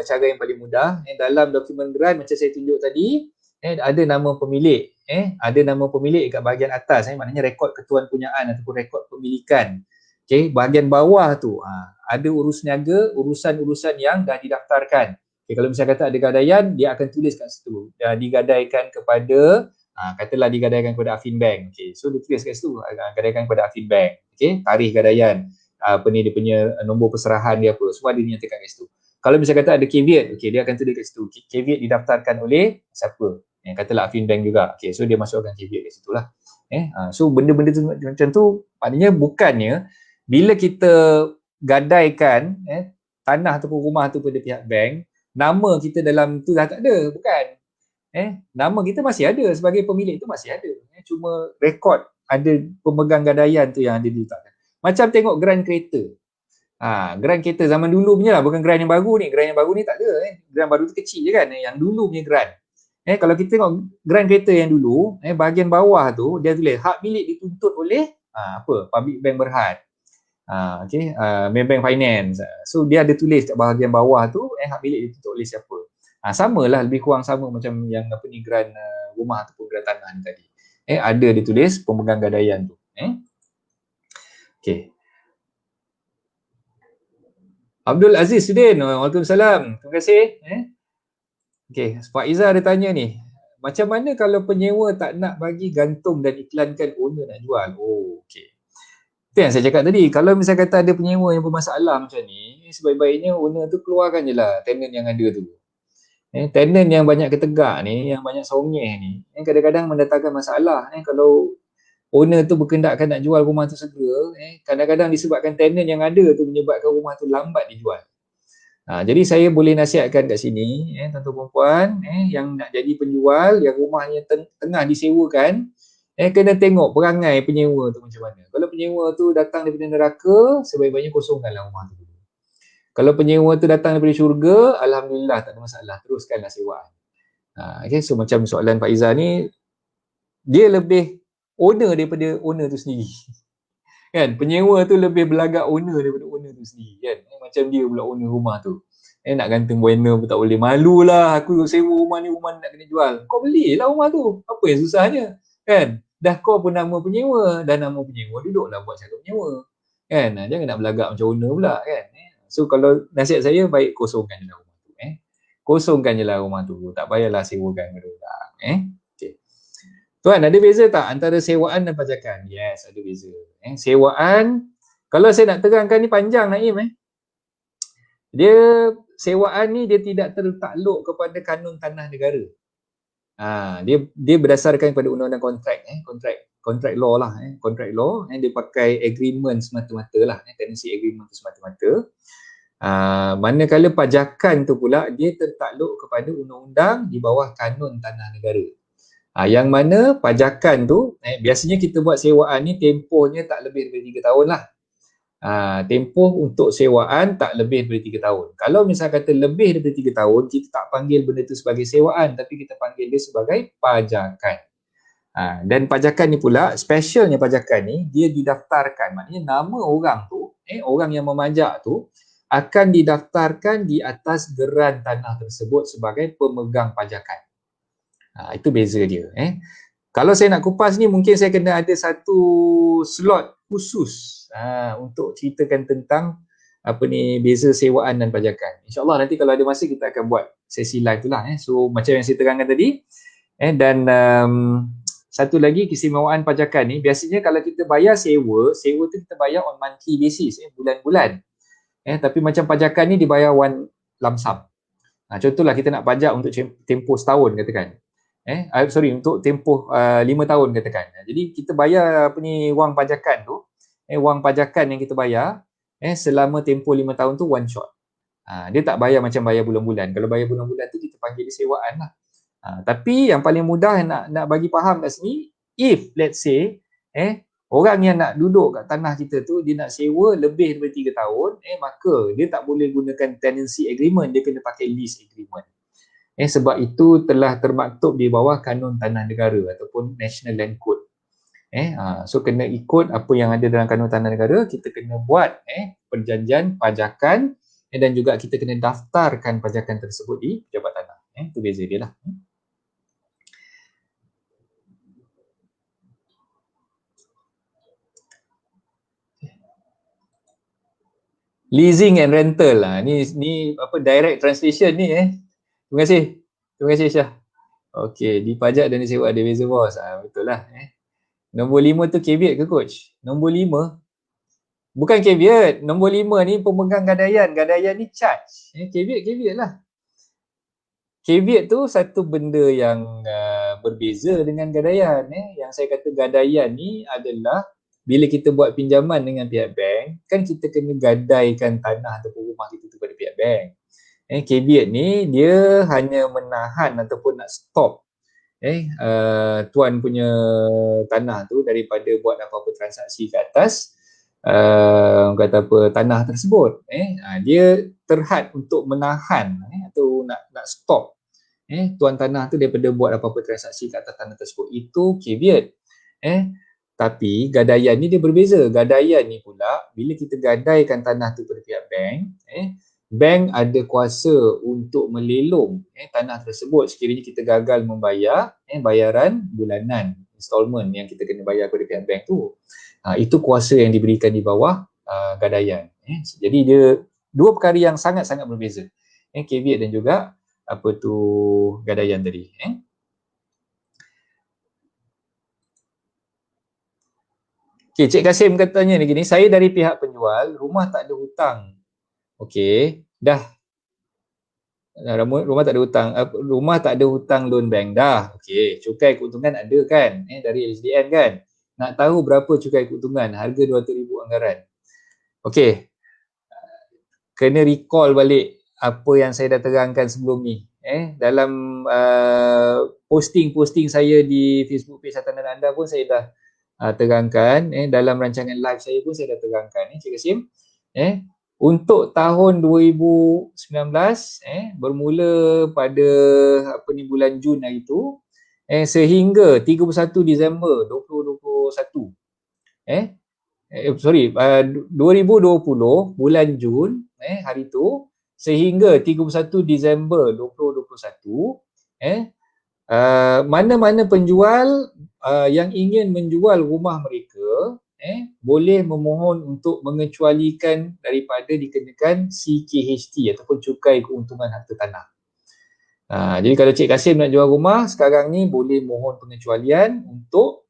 cara yang paling mudah. Dalam dokumen grant macam saya tunjuk tadi, ada nama pemilik, ada nama pemilik kat bahagian atas, maknanya rekod ketuan punyaan ataupun rekod pemilikan. Okey, bahagian bawah tu ada urus niaga, urusan-urusan yang dah didaftarkan. Okay, kalau misalnya kata ada gadaian, dia akan tulis kat situ. Digadaikan kepada, katalah digadaikan kepada Affin Bank. Okay, so dia tulis kat situ, gadaikan kepada Affin Bank. Okay, tarikh gadaian, dia punya nombor perserahan dia apa, semua dia nyatakan kat situ. Kalau misalnya kata ada caveat, okay, dia akan tulis kat situ. Caveat didaftarkan oleh siapa? Katalah Affin Bank juga. Okay, so dia masukkan caveat kat situ lah. So benda-benda tu macam tu, maknanya bukannya bila kita gadaikan tanah ataupun rumah tu pada pihak bank, nama kita dalam tu dah tak ada, bukan. Nama kita masih ada sebagai pemilik tu masih ada. Cuma rekod ada pemegang gadaian tu yang ada diletakkan. Macam tengok grant kereta. Grant kereta zaman dulu punya lah, bukan grant yang baru ni. Grant yang baru ni tak ada. Grant baru tu kecil je kan, yang dulu punya grant. Kalau kita tengok grant kereta yang dulu, bahagian bawah tu dia tulis hak milik dituntut oleh Public Bank Berhad. Maybank Finance. So dia ada tulis kat bahagian bawah tu hak milik dituntut oleh siapa. Samalah, lebih kurang sama macam yang grant rumah ataupun grant tanah ni tadi. Ada ditulis pemegang gadaian tu. Okey. Abdul Aziz Sudin, waalaikumsalam. Terima kasih. Okey, Pak Izzah ada tanya ni. Macam mana kalau penyewa tak nak bagi gantung dan iklankan owner nak jual? Oh, okey. Itu yang saya cakap tadi, kalau misalnya kata ada penyewa yang bermasalah macam ni, sebaik-baiknya owner tu keluarkan je lah tenant yang ada tu. Tenant yang banyak ketegak ni, yang banyak songeh ni, kadang-kadang mendatangkan masalah. Kalau owner tu berkendakkan nak jual rumah tu segera, kadang-kadang disebabkan tenant yang ada tu menyebabkan rumah tu lambat dijual. Jadi saya boleh nasihatkan kat sini, tuan-tuan puan, yang nak jadi penjual, yang rumahnya tengah disewakan, kena tengok perangai penyewa tu macam mana. Kalau penyewa tu datang daripada neraka, sebaik-baiknya kosongkanlah rumah tu dulu. Kalau penyewa tu datang daripada syurga, alhamdulillah tak ada masalah, teruskanlah sewaan. Okay, so macam soalan Pak Izzah ni, dia lebih owner daripada owner tu sendiri. Kan, penyewa tu lebih belagak owner daripada owner tu sendiri kan. Macam dia pula owner rumah tu. Nak gantung banner pun tak boleh. Malulah aku sewa rumah ni nak kena jual. Kau belilah rumah tu. Apa yang susahnya? Kan? Dah kau pun nama penyewa, dah nama penyewa, duduklah buat cakap penyewa. Kan? Jangan nak belagak macam owner pula kan. So kalau nasihat saya, baik kosongkan je lah rumah tu. Kosongkan je lah rumah tu. Tak payahlah sewakan kepada orang. Okay. Tuan, ada beza tak antara sewaan dan pajakan? Yes, ada beza. Sewaan, kalau saya nak terangkan ni panjang Naim. Dia, sewaan ni dia tidak tertakluk kepada kanun tanah negara. Dia berdasarkan kepada undang-undang kontrak, kontrak law lah, kontrak law, dia pakai agreement semata-mata lah, tenancy agreement tu semata-mata. Manakala pajakan tu pula dia tertakluk kepada undang-undang di bawah kanun tanah negara. Yang mana pajakan tu, biasanya kita buat sewaan ni tempohnya tak lebih daripada 3 tahun lah. Tempoh untuk sewaan tak lebih daripada 3 tahun. Kalau misal kata lebih daripada 3 tahun, kita tak panggil benda tu sebagai sewaan, tapi kita panggil dia sebagai pajakan. Dan pajakan ni pula, specialnya pajakan ni, dia didaftarkan. Maknanya nama orang tu, orang yang memajak tu, akan didaftarkan di atas geran tanah tersebut sebagai pemegang pajakan. Itu beza dia. Kalau saya nak kupas ni, mungkin saya kena ada satu slot khusus untuk ceritakan tentang beza sewaan dan pajakan. InsyaAllah nanti kalau ada masa kita akan buat sesi live tu lah. So macam yang saya terangkan tadi. Dan satu lagi keistimewaan pajakan ni, biasanya kalau kita bayar sewa tu kita bayar on monthly basis, bulan-bulan. Tapi macam pajakan ni dibayar one lump sum. Contohlah kita nak pajak untuk tempoh setahun katakan. Untuk tempoh 5 tahun katakan. Jadi kita bayar wang pajakan tu, wang pajakan yang kita bayar selama tempoh 5 tahun tu one shot. Dia tak bayar macam bayar bulan-bulan. Kalau bayar bulan-bulan tu kita panggil dia sewaan lah. Tapi yang paling mudah nak bagi faham kat sini, if let's say orang yang nak duduk kat tanah kita tu dia nak sewa lebih daripada 3 tahun, maka dia tak boleh gunakan tenancy agreement, dia kena pakai lease agreement. Sebab itu telah termaktub di bawah kanun tanah negara ataupun National Land Code. So kena ikut apa yang ada dalam kanun tanah negara, kita kena buat perjanjian pajakan dan juga kita kena daftarkan pajakan tersebut di pejabat tanah. Itu beza dia lah. Leasing and rental lah. Ni direct translation ni. Terima kasih Syah. Okey, dipajak dan disewa ada beza bos. Betul lah. Nombor 5 tu caveat ke coach? Nombor 5 bukan caveat. Nombor 5 ni pemegang gadaian. Gadaian ni charge. Caveat lah. Caveat tu satu benda yang berbeza dengan gadaian. Yang saya kata gadaian ni adalah bila kita buat pinjaman dengan pihak bank, kan kita kena gadaikan tanah ataupun rumah kita tu pada pihak bank. Caveat ni dia hanya menahan ataupun nak stop tuan punya tanah tu daripada buat apa-apa transaksi ke atas tanah tersebut. Dia terhad untuk menahan atau nak stop tuan tanah tu daripada buat apa-apa transaksi ke atas tanah tersebut. Itu caveat. Tapi gadaian ni dia berbeza. Gadaian ni pula bila kita gadaikan tanah tu pada pihak bank, bank ada kuasa untuk melelong tanah tersebut sekiranya kita gagal membayar bayaran bulanan, installment yang kita kena bayar kepada pihak bank tu. Itu kuasa yang diberikan di bawah gadaian. Jadi dia dua perkara yang sangat-sangat berbeza. Caveat dan juga gadaian tadi. Okay, Cik Kasim katanya ni gini, saya dari pihak penjual, rumah tak ada hutang. Okey, dah. Rumah tak ada hutang, rumah tak ada hutang loan bank dah. Okey, cukai keuntungan ada kan? Dari SDN kan? Nak tahu berapa cukai keuntungan? Harga 200,000 anggaran. Okey. Kena recall balik apa yang saya dah terangkan sebelum ni. Dalam posting-posting saya di Facebook page Hartanah Anda pun saya dah terangkan, dalam rancangan live saya pun saya dah terangkan, Cik Kasim. Untuk tahun 2019 bermula pada bulan Jun hari tu sehingga 31 Disember 2021 2020 bulan Jun hari tu sehingga 31 Disember 2021 mana-mana penjual yang ingin menjual rumah mereka boleh memohon untuk mengecualikan daripada dikenakan CKHT ataupun cukai keuntungan harta tanah. Jadi kalau Cik Kasim nak jual rumah sekarang ni boleh mohon pengecualian untuk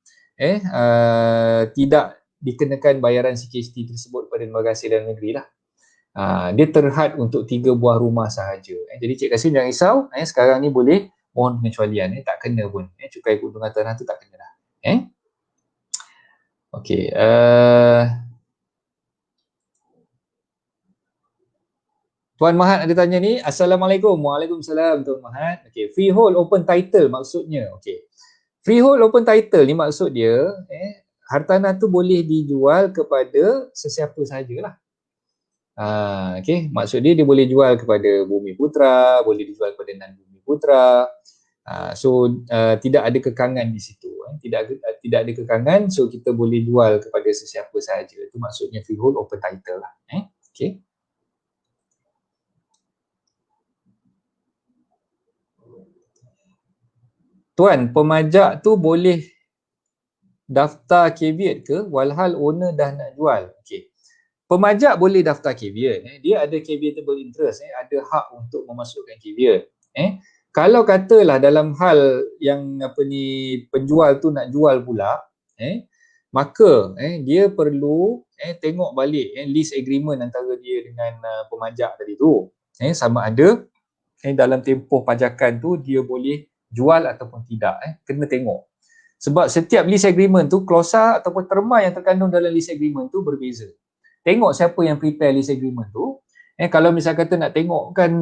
tidak dikenakan bayaran CGST tersebut pada lembaga hasil dalam negeri lah. Dia terhad untuk 3 buah rumah sahaja. Jadi Cik Kasim jangan risau, sekarang ni boleh mohon pengecualian, tak kena pun. Cukai keuntungan tanah tu tak kena dah. Okey. Tuan Mahat ada tanya ni. Assalamualaikum. Waalaikumsalam Tuan Mahat. Okey, freehold open title maksudnya. Okey. Freehold open title ni maksud dia, hartanah tu boleh dijual kepada sesiapa sahajalah. Okey, maksud dia boleh jual kepada Bumi Putra, boleh dijual kepada non Bumi Putra. Tidak ada kekangan di situ. Tidak ada kekangan, so kita boleh jual kepada sesiapa sahaja. Itu maksudnya freehold open title lah. Okey. Tuan, pemajak tu boleh daftar caveat ke walhal owner dah nak jual? Okey. Pemajak boleh daftar caveat. Dia ada caveatable interest. Ada hak untuk memasukkan caveat. Kalau katalah dalam hal yang penjual tu nak jual pula, maka dia perlu tengok balik lease agreement antara dia dengan pemajak tadi tu. Sama ada dalam tempoh pajakan tu dia boleh jual ataupun tidak. Kena tengok. Sebab setiap lease agreement tu, klausa ataupun terma yang terkandung dalam lease agreement tu berbeza. Tengok siapa yang prepare lease agreement tu. Kalau misal kata nak tengokkan,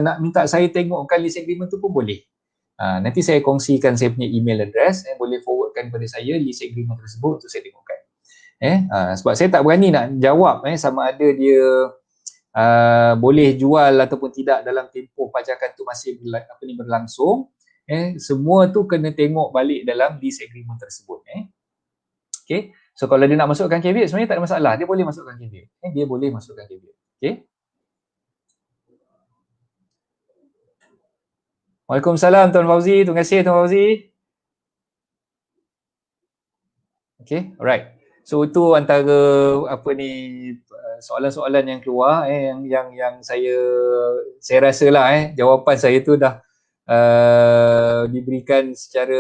nak minta saya tengokkan lease agreement tu pun boleh. Nanti saya kongsikan saya punya email address. Boleh forwardkan kepada saya lease agreement tersebut untuk saya tengokkan. Sebab saya tak berani nak jawab sama ada dia boleh jual ataupun tidak dalam tempoh pajakan tu masih berlangsung. Semua tu kena tengok balik dalam lease agreement tersebut. Okay. So kalau dia nak masukkan caveat sebenarnya tak ada masalah. Dia boleh masukkan caveat. Dia boleh masukkan caveat. Okay. Waalaikumsalam Tuan Fauzi. Terima kasih Tuan Fauzi. Okay. Alright. So itu antara soalan-soalan yang keluar yang saya rasalah jawapan saya tu dah diberikan secara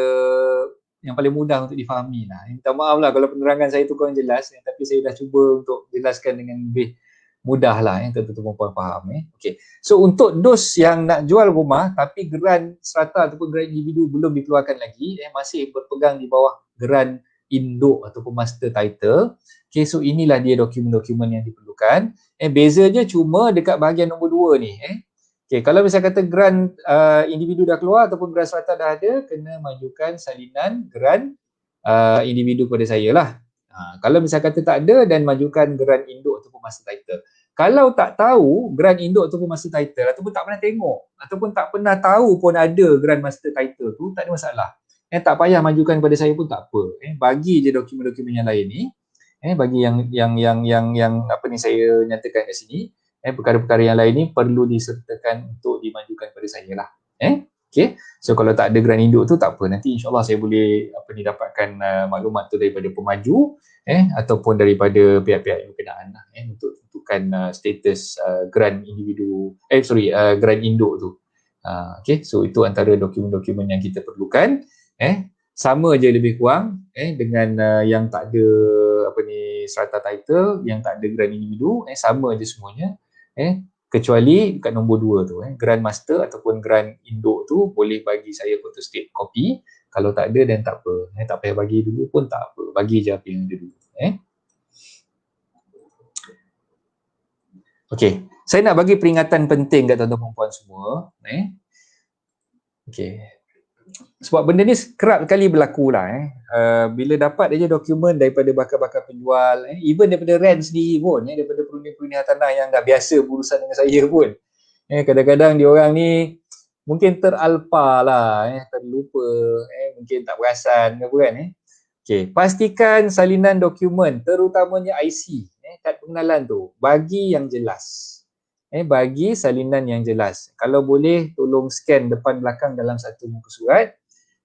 yang paling mudah untuk difahami lah. Minta maaf lah kalau penerangan saya tu kurang jelas, tapi saya dah cuba untuk jelaskan dengan lebih mudah lah tuan-tuan puan faham. Okay. So untuk dos yang nak jual rumah tapi geran serata ataupun geran individu belum dikeluarkan lagi, masih berpegang di bawah geran induk ataupun master title. Okay, so inilah dia dokumen-dokumen yang diperlukan. Beza je cuma dekat bahagian nombor 2 ni. Okay, kalau misal kata geran individu dah keluar ataupun geran serata dah ada, kena majukan salinan geran individu kepada saya lah. Kalau misal kata tak ada, dan majukan geran induk ataupun master title. Kalau tak tahu geran induk ataupun master title, ataupun tak pernah tengok, ataupun tak pernah tahu pun ada geran master title tu, tak ada masalah. Tak payah majukan kepada saya pun tak apa. Bagi je dokumen-dokumen yang lain ni. Bagi yang saya nyatakan kat sini. Perkara-perkara yang lain ni perlu disertakan untuk dimajukan kepada saya lah. Okay. So kalau tak ada geran induk tu tak apa. Nanti insyaAllah saya boleh dapatkan maklumat tu daripada pemaju ataupun daripada pihak-pihak yang berkenaan lah, untuk tentukan status geran individu, geran induk tu. Okay. So itu antara dokumen-dokumen yang kita perlukan. Sama je lebih kurang dengan yang tak ada serata title, yang tak ada geran individu, sama je semuanya. Kecuali kat nombor 2 tu, geran master ataupun geran induk tu boleh bagi saya photostate copy. Kalau tak ada dan tak apa, tak payah bagi dulu pun tak apa, bagi je apa yang ada dulu. Okey, saya nak bagi peringatan penting kat tuan-tuan perempuan semua. Okey. Sebab benda ni kerap kali berlaku lah. Bila dapat aja dokumen daripada bakal-bakal penjual, even daripada rent sendiri pun, daripada perunding-perunding tanah yang dah biasa berurusan dengan saya pun, kadang-kadang diorang ni mungkin teralpa lah, terlupa, mungkin tak perasan ke apa kan. Okay. Pastikan salinan dokumen, terutamanya IC, kad pengenalan tu, bagi yang jelas. Bagi salinan yang jelas. Kalau boleh tolong scan depan belakang dalam satu muka surat.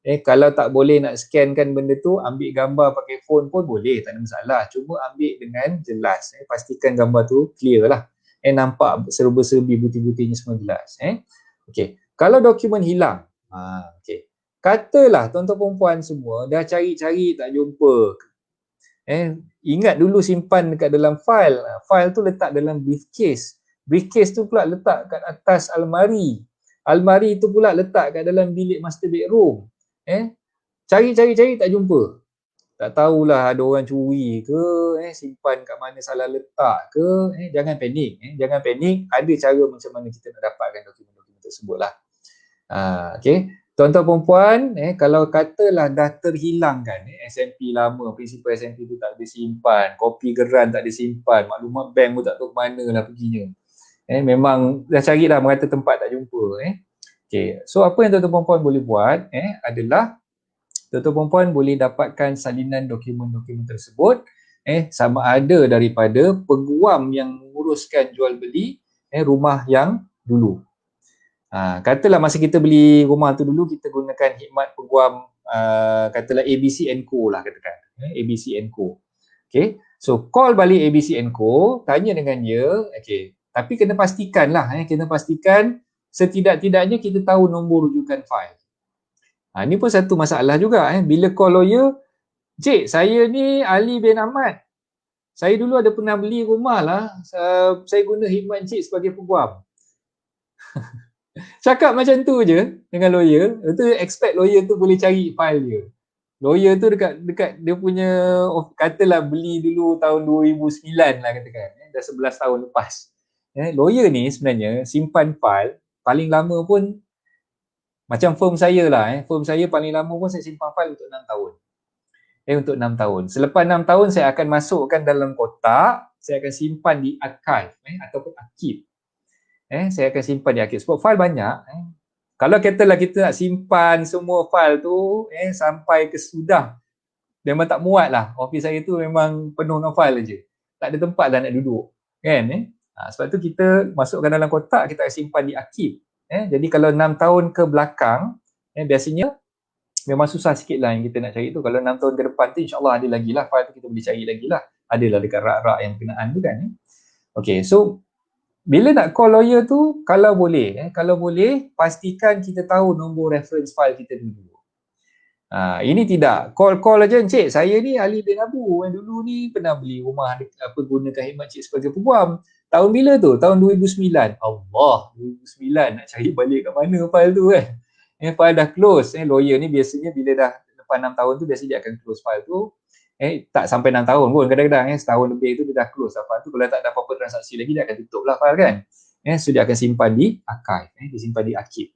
Kalau tak boleh nak scankan benda tu, ambil gambar pakai phone pun boleh, tak ada masalah. Cuma ambil dengan jelas. Pastikan gambar tu clear lah. Nampak serba-serbi butir-butirnya semua jelas. Okay. Kalau dokumen hilang, okey. Katalah tuan-tuan perempuan semua dah cari-cari tak jumpa. Ingat dulu simpan dekat dalam file. File tu letak dalam briefcase. Briefcase tu pula letak kat atas almari. Almari tu pula letak kat dalam bilik master bedroom. Cari-cari tak jumpa. Tak tahulah ada orang curi ke, simpan kat mana salah letak ke, jangan panik. Jangan panik, ada cara macam mana kita nak dapatkan dokumen-dokumen tersebut lah. Okay. Tuan-tuan perempuan, kalau katalah dah terhilangkan SMP lama, prinsipal SMP tu tak ada simpan, kopi geran tak ada simpan, maklumat bank pun tak tahu mana lah perginya. Memang dah cari dah merata tempat tak jumpa. Okay. So apa yang tuan-tuan perempuan boleh buat adalah tuan-tuan perempuan boleh dapatkan salinan dokumen-dokumen tersebut sama ada daripada peguam yang menguruskan jual beli rumah yang dulu. Katalah masa kita beli rumah tu dulu kita gunakan khidmat peguam katalah ABC & Co lah katakan. ABC & Co. Okay. So call balik ABC & Co, tanya dengan dia, okay. Tapi kena pastikan lah, kena pastikan setidak-tidaknya kita tahu nombor rujukan fail. Ini pun satu masalah juga. Bila call lawyer, cik saya ni Ali bin Ahmad. Saya dulu ada pernah beli rumah lah. Saya guna khidmat cik sebagai peguam. Cakap macam tu je dengan lawyer. Itu expect lawyer tu boleh cari file dia. Lawyer tu dekat dia punya, katalah beli dulu tahun 2009 lah katakan. Dah 11 tahun lepas. Lawyer ni sebenarnya simpan file paling lama pun macam firm saya lah, firm saya paling lama pun saya simpan file untuk 6 tahun. Untuk 6 tahun. Selepas 6 tahun saya akan masukkan dalam kotak, saya akan simpan di archive ataupun arsip. Saya akan simpan di arsip. Sebab file banyak. Kalau katalah kita nak simpan semua file tu sampai ke sudah, memang tak muat lah. Office saya tu memang penuh dengan file je. Tak ada tempat dah nak duduk. Kan? Sebab tu kita masukkan dalam kotak, kita akan simpan di arsip. Jadi kalau 6 tahun ke belakang, biasanya memang susah sikit lah yang kita nak cari tu. Kalau 6 tahun ke depan tu insyaAllah ada lagi lah, file tu kita boleh cari lagi lah. Adalah dekat rak-rak yang berkenaan tu kan. Okay, so bila nak call lawyer tu, kalau boleh pastikan kita tahu nombor reference file kita dulu. Ini tidak, call aja, encik saya ni Ali bin Abu yang dulu ni pernah beli rumah gunakan khidmat cik sebagai peguam. Tahun bila tu? Tahun 2009. Allah, 2009 nak cari balik kat mana file tu kan. File dah close. Lawyer ni biasanya bila dah lepas 6 tahun tu biasanya dia akan close file tu. Tak sampai 6 tahun pun kadang-kadang setahun lebih tu dia dah close file tu. Kalau tak ada apa-apa transaksi lagi dia akan tutup lah file kan. So dia akan simpan di archive, disimpan di arsip.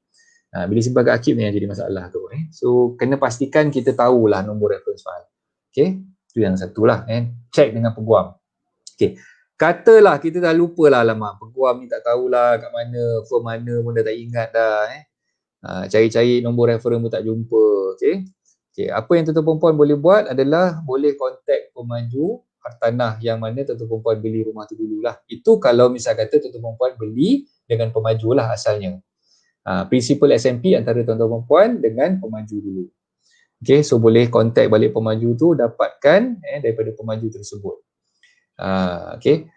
Bila simpan ke arsip ni yang jadi masalah tu. So kena pastikan kita tahulah nombor reference file. Okay, tu yang satu lah. Check dengan peguam. Okay. Katalah kita dah lupa lah, alamak peguam ni tak tahulah kat mana, firm mana pun dah tak ingat dah. Cari-cari nombor reference pun tak jumpa. Okay. Apa yang tuan-tuan perempuan boleh buat adalah boleh contact pemaju hartanah yang mana tuan-tuan perempuan beli rumah tu dululah. Itu kalau misal kata tuan-tuan perempuan beli dengan pemaju lah asalnya. Prinsipal SMP antara tuan-tuan perempuan dengan pemaju dulu. Okay, so boleh contact balik pemaju tu, dapatkan daripada pemaju tersebut. Okay.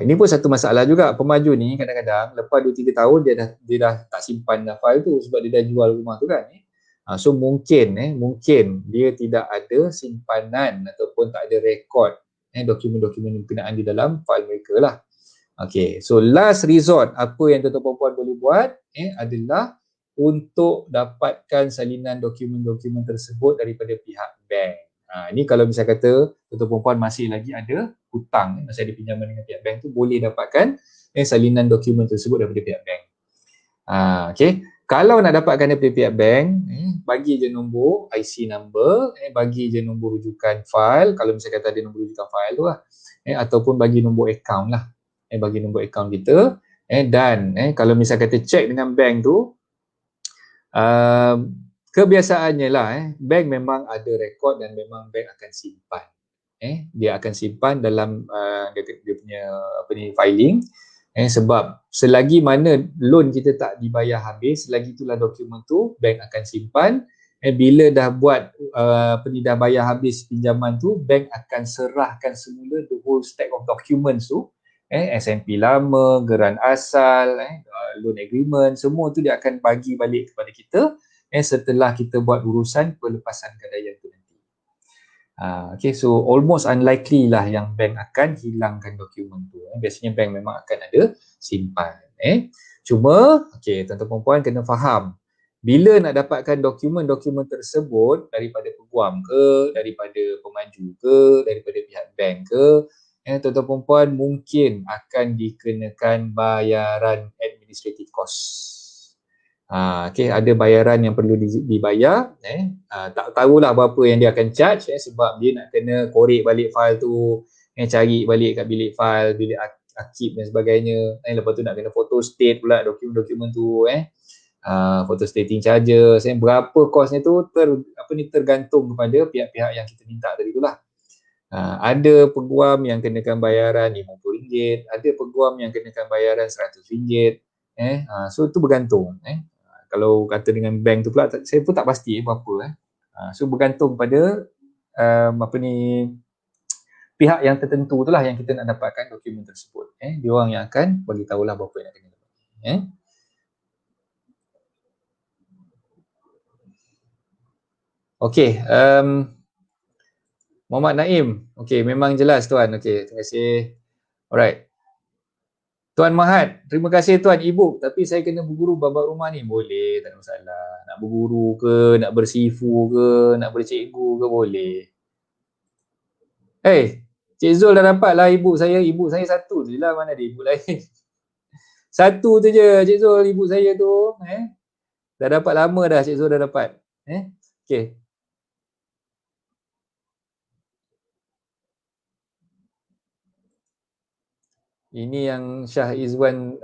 Ini pun satu masalah juga. Pemaju ni kadang-kadang lepas 2-3 tahun dia dah tak simpan dah file tu sebab dia dah jual rumah tu kan. So mungkin dia tidak ada simpanan ataupun tak ada rekod dokumen-dokumen berkenaan di dalam file mereka lah. Okay, so last resort apa yang tuan-tuan perempuan boleh buat adalah untuk dapatkan salinan dokumen-dokumen tersebut daripada pihak bank. Ini kalau misalnya kata tuan-tuan perempuan masih lagi ada hutang, masih ada pinjaman dengan pihak bank tu, boleh dapatkan salinan dokumen tersebut daripada pihak bank. Okay. Kalau nak dapatkan daripada pihak bank, bagi je nombor IC number, bagi je nombor rujukan file, kalau misalnya kata ada nombor rujukan file tu lah, ataupun bagi nombor account lah, bagi nombor account kita, dan kalau misalnya kata check dengan bank tu, kebiasaannya lah, bank memang ada rekod dan memang bank akan simpan. Dia akan simpan dalam dia punya filing. Sebab selagi mana loan kita tak dibayar habis, selagi itulah dokumen tu bank akan simpan. Bila dah buat dah bayar habis pinjaman tu, bank akan serahkan semula the whole stack of documents tu SMP lama, geran asal, loan agreement, semua tu dia akan bagi balik kepada kita setelah kita buat urusan pelepasan gadaian tu nanti. Okay, so almost unlikely lah yang bank akan hilangkan dokumen tu. Biasanya bank memang akan ada simpan. Cuma, okay, tuan-tuan perempuan kena faham, bila nak dapatkan dokumen-dokumen tersebut daripada peguam ke, daripada pemaju ke, daripada pihak bank ke, tuan-tuan perempuan mungkin akan dikenakan bayaran administrative cost. Okay, ada bayaran yang perlu dibayar. Tak tahulah berapa yang dia akan charge sebab dia nak kena korek balik file tu, cari balik kat bilik file, bilik arsip dan sebagainya. Lepas tu nak kena photo state pula dokumen-dokumen tu. Photo stating charges, berapa kosnya tu tergantung kepada pihak-pihak yang kita minta tadi tu lah. Ada peguam yang kenakan bayaran RM50, ada peguam yang kenakan bayaran RM100. So tu bergantung. Kalau kata dengan bank tu pula, saya pun tak pasti berapa. So bergantung pada pihak yang tertentu tu lah yang kita nak dapatkan dokumen tersebut. Dia orang yang akan bagi tahulah berapa yang nak kena dapat. Okey, Muhammad Naim. Okey, memang jelas tuan. Okey, terima kasih. Alright. Tuan Mahat, terima kasih tuan. Ibu, tapi saya kena berguru bab rumah ni. Boleh, tak ada masalah. Nak berguru ke, nak bersifu ke, nak bercikgu ke, boleh. Cik Zul dah dapat lah ibu saya. Ibu saya satu je lah, mana ada ibu lain. Satu tu je Cik Zul, ibu saya tu. Dah dapat lama dah Cik Zul dah dapat. Okey. Ini yang Syah Izwan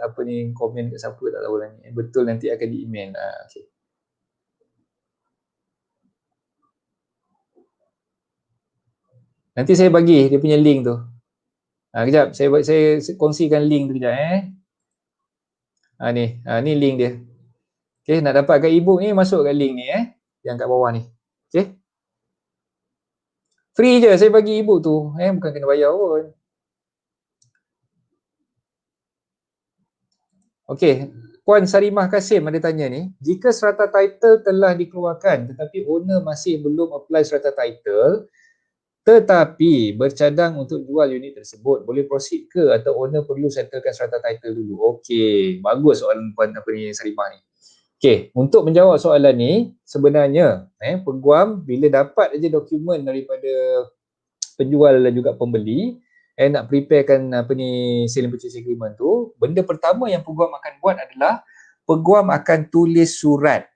komen kat siapa tak tahu lah ni. Betul nanti akan di-email. Okay. Nanti saya bagi dia punya link tu. Kejap, saya kongsikan link tu kejap ni link dia. Okay, nak dapatkan e-book ni masuk kat link ni yang kat bawah ni. Okay. Free je saya bagi e-book tu. Bukan kena bayar pun. Okey, Puan Sarimah Kasim ada tanya ni, jika serata title telah dikeluarkan tetapi owner masih belum apply serata title tetapi bercadang untuk jual unit tersebut, boleh proceed ke atau owner perlu settlekan serata title dulu? Okey, bagus soalan Puan Sarimah ni. Okey, untuk menjawab soalan ni, sebenarnya peguam bila dapat aja dokumen daripada penjual dan juga pembeli, nak preparekan sale and purchase agreement tu, benda pertama yang peguam akan buat adalah peguam akan tulis surat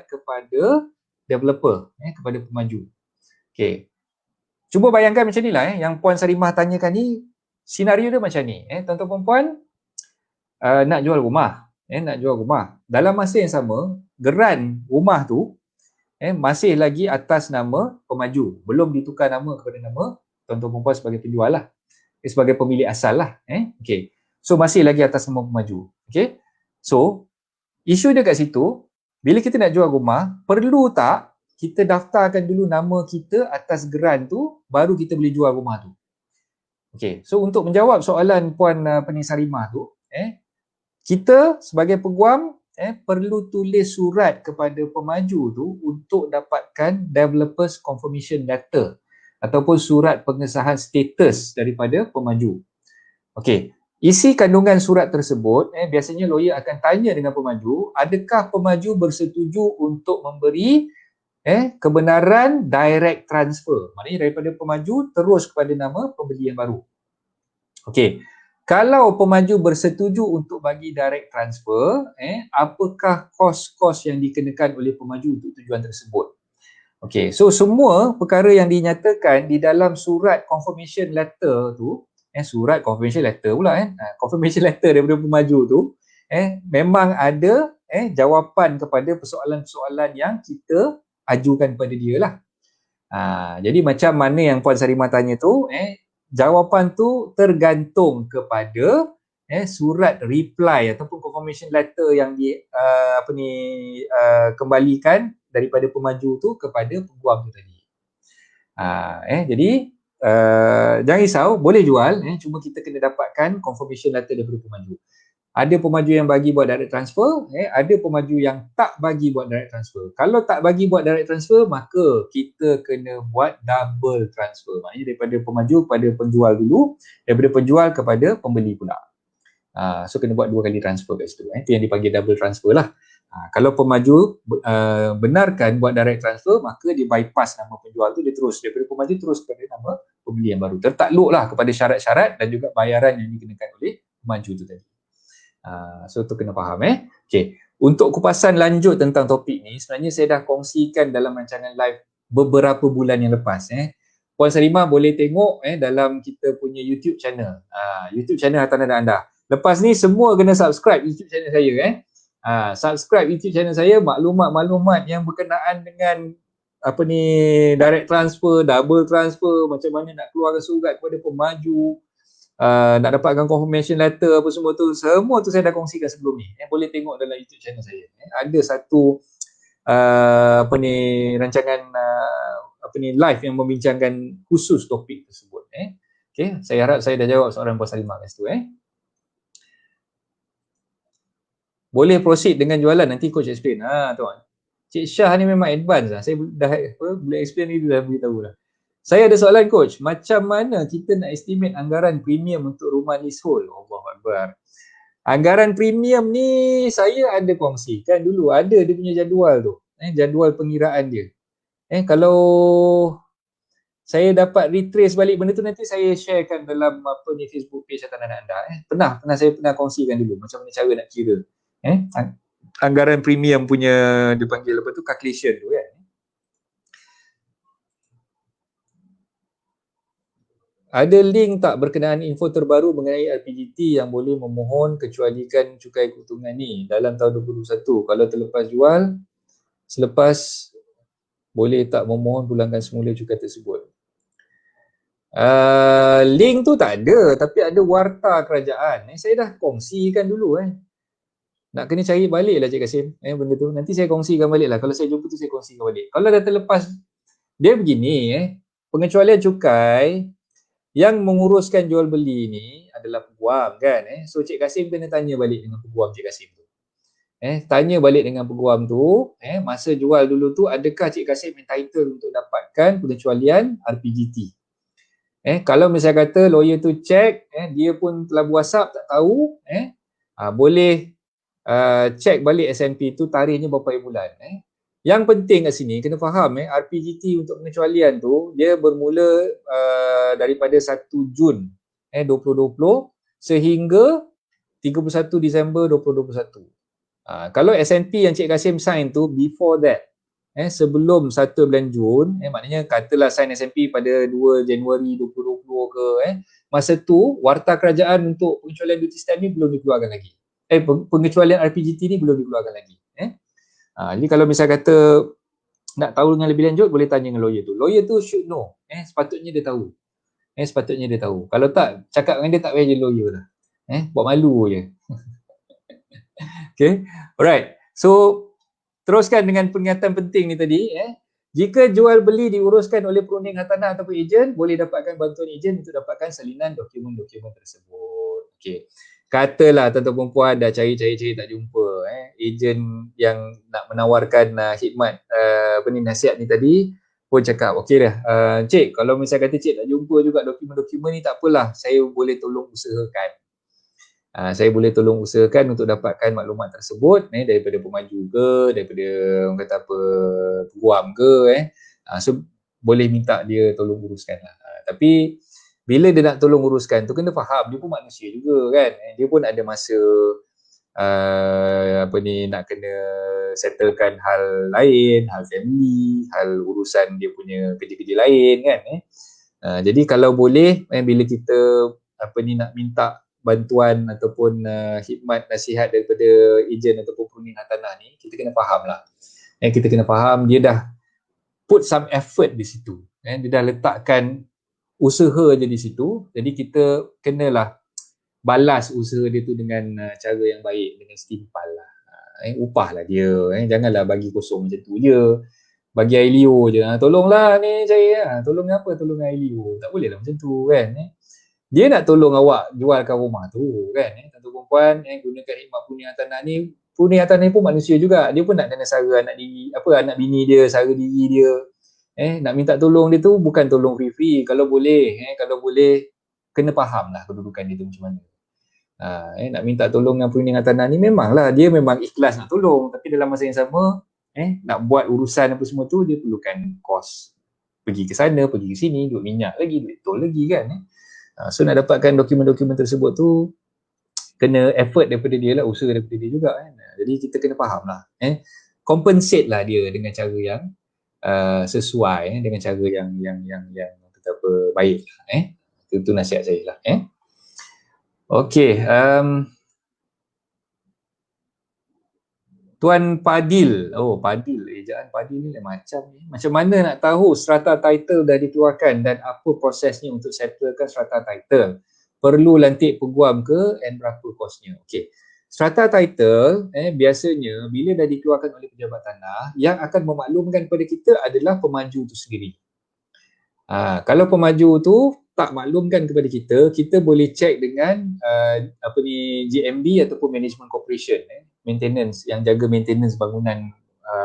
kepada developer, kepada pemaju. Okey. Cuba bayangkan macam inilah yang Puan Sarimah tanyakan ni, senario dia macam ni. Tuan-tuan perempuan nak jual rumah, Dalam masa yang sama, geran rumah tu masih lagi atas nama pemaju, belum ditukar nama kepada nama tuan-tuan perempuan sebagai penjual lah, sebagai pemilik asal lah. Okay. So masih lagi atas nama pemaju. Okay. So isu dia kat situ, bila kita nak jual rumah, perlu tak kita daftarkan dulu nama kita atas geran tu, baru kita boleh jual rumah tu. Okay. So untuk menjawab soalan Puan Sarimah tu, kita sebagai peguam perlu tulis surat kepada pemaju tu untuk dapatkan developers confirmation letter ataupun surat pengesahan status daripada pemaju. Okey, isi kandungan surat tersebut biasanya lawyer akan tanya dengan pemaju, adakah pemaju bersetuju untuk memberi kebenaran direct transfer, maknanya daripada pemaju terus kepada nama pembeli yang baru. Okey, kalau pemaju bersetuju untuk bagi direct transfer, apakah kos-kos yang dikenakan oleh pemaju untuk tujuan tersebut? Okey, so semua perkara yang dinyatakan di dalam surat confirmation letter tu, surat confirmation letter pula confirmation letter daripada pemaju tu, memang ada jawapan kepada persoalan-persoalan yang kita ajukan kepada dia lah. Jadi macam mana yang Puan Sarimah tanya tu, jawapan tu tergantung kepada surat reply ataupun confirmation letter yang kembalikan daripada pemaju tu kepada peguam tu tadi. Jadi jangan risau, boleh jual, cuma kita kena dapatkan confirmation letter daripada pemaju. Ada pemaju yang bagi buat direct transfer, ada pemaju yang tak bagi buat direct transfer. Kalau tak bagi buat direct transfer, maka kita kena buat double transfer. Maknanya daripada pemaju kepada penjual dulu, daripada penjual kepada pembeli pula. So kena buat 2 kali transfer kat situ. Itu yang dipanggil double transfer lah. Kalau pemaju benarkan buat direct transfer, maka dia bypass nama penjual tu, dia terus daripada pemaju terus kepada nama pembeli yang baru. Tertakluklah kepada syarat-syarat dan juga bayaran yang dikenakan oleh pemaju tu tadi. So tu kena faham. Okay. Untuk kupasan lanjut tentang topik ni, sebenarnya saya dah kongsikan dalam rancangan live beberapa bulan yang lepas. Puan Salimah boleh tengok dalam kita punya YouTube channel. YouTube channel Hartanah dan Anda. Lepas ni semua kena subscribe YouTube channel saya. Subscribe YouTube channel saya, maklumat-maklumat yang berkenaan dengan direct transfer, double transfer, macam mana nak keluarkan surat kepada pemaju, nak dapatkan confirmation letter apa semua tu saya dah kongsikan sebelum ni. Boleh tengok dalam YouTube channel saya. Ada satu rancangan live yang membincangkan khusus topik tersebut. Okay, saya harap saya dah jawab soalan Puan Salimah kat situ. Boleh proceed dengan jualan, nanti coach explain. Tuan. Cik Syah ni memang advance lah. Saya dah boleh explain ni, dah beritahu lah. Saya ada soalan coach, macam mana kita nak estimate anggaran premium untuk rumah leasehold? Allahuakbar. Anggaran premium ni saya ada kongsikan dulu, ada dia punya jadual tu. Jadual pengiraan dia. Kalau saya dapat retrace balik benda tu, nanti saya sharekan dalam Facebook page Hartanah dan Anda. Saya pernah kongsikan dulu macam mana cara nak kira. Anggaran premium punya dipanggil calculation tu kan. Ada link tak berkenaan info terbaru mengenai RPJT yang boleh memohon kecualikan cukai keuntungan ni dalam tahun 2021? Kalau terlepas jual, selepas boleh tak memohon pulangkan semula cukai tersebut? Link tu tak ada, tapi ada warta kerajaan. Saya dah kongsikan dulu. Nak kena cari balik lah Cik Kasim benda tu. Nanti saya kongsikan balik lah. Kalau saya jumpa tu saya kongsikan balik. Kalau dah terlepas, dia begini pengecualian cukai yang menguruskan jual beli ni adalah peguam kan. So Cik Kasim kena tanya balik dengan peguam Cik Kasim tu. Tanya balik dengan peguam tu, masa jual dulu tu adakah Cik Kasim entitled untuk dapatkan pengecualian RPJT. Kalau misalnya kata lawyer tu check, dia pun telah WhatsApp tak tahu, boleh check balik SNP tu tarikhnya berapa bulan. Yang penting kat sini kena faham RPJT untuk pengecualian tu dia bermula daripada 1 Jun 2020 sehingga 31 Disember 2021. Kalau SNP yang Cik Kasim sign tu before that, sebelum 1 bulan Jun, maknanya katalah sign SNP pada 2 Januari 2020 ke, masa tu warta kerajaan untuk pengecualian duty stamp ni belum dikeluarkan lagi. Pengecualian RPJT ni belum dikeluarkan lagi. Jadi kalau misal kata nak tahu dengan lebih lanjut, boleh tanya dengan lawyer tu. Lawyer tu should know. Sepatutnya dia tahu. Sepatutnya dia tahu. Kalau tak, cakap dengan dia tak payah jadi lawyer lah. Buat malu je. Okay. Alright. So, teruskan dengan peringatan penting ni tadi. Jika jual beli diuruskan oleh perunding hartanah ataupun ejen, boleh dapatkan bantuan ejen untuk dapatkan salinan dokumen-dokumen tersebut. Okay. Katalah tuan-tuan perempuan dah cari-cari tak jumpa ejen yang nak menawarkan khidmat nasihat ni tadi pun cakap okey dah, cik kalau misalnya kata cik tak jumpa juga dokumen-dokumen ni, tak apalah, saya boleh tolong usahakan. Saya boleh tolong usahakan untuk dapatkan maklumat tersebut daripada pemaju ke, daripada orang kata apa, peguam ke, so boleh minta dia tolong uruskan lah. Tapi bila dia nak tolong uruskan tu, kena faham dia pun manusia juga kan. Dia pun ada masa nak kena settlekan hal lain, hal family, hal urusan dia punya kerja-kerja lain kan. Jadi kalau boleh bila kita nak minta bantuan ataupun khidmat nasihat daripada ejen ataupun perunding hartanah ni, kita kena faham lah. Kita kena faham dia dah put some effort di situ. Dia dah letakkan usaha je di situ. Jadi kita kenalah balas usaha dia tu dengan cara yang baik, dengan setimpal lah. Upah lah dia. Janganlah bagi kosong macam tu je. bagi air liur je. Tolonglah ni saya. Tolong apa? Tolong air liur. Tak boleh lah macam tu kan. Dia nak tolong awak jualkan rumah tu kan. Tuan-tuan perempuan gunakan khidmat punian tanah ni. Punian tanah ni pun manusia juga. Dia pun nak kena sara anak diri, anak bini dia, sara diri dia. Nak minta tolong dia tu bukan tolong free-free. Kalau boleh, kena faham lah kedudukan dia tu macam mana. Nak minta tolong dengan punian tanah ni memanglah dia memang ikhlas nak tolong, tapi dalam masa yang sama nak buat urusan apa semua tu dia perlukan kos. Pergi ke sana, pergi ke sini, duit minyak lagi, duit tol lagi kan. So nak dapatkan dokumen-dokumen tersebut tu kena effort daripada dia lah, usaha daripada dia juga kan. Jadi kita kena faham lah, compensate lah dia dengan cara yang sesuai, dengan cara yang kata apa, baik lah. Itu nasihat saya lah. Okey, Tuan Padil. Oh, Padil. Ejaan Padil ni macam ni. Macam mana nak tahu strata title dah dikeluarkan dan apa prosesnya untuk settlekan strata title? Perlu lantik peguam ke and berapa kosnya? Okey. Strata title biasanya bila dah dikeluarkan oleh pejabat tanah, yang akan memaklumkan kepada kita adalah pemaju itu sendiri. Kalau pemaju tu tak maklumkan kepada kita, kita boleh check dengan GMB ataupun Management Corporation, maintenance, yang jaga maintenance bangunan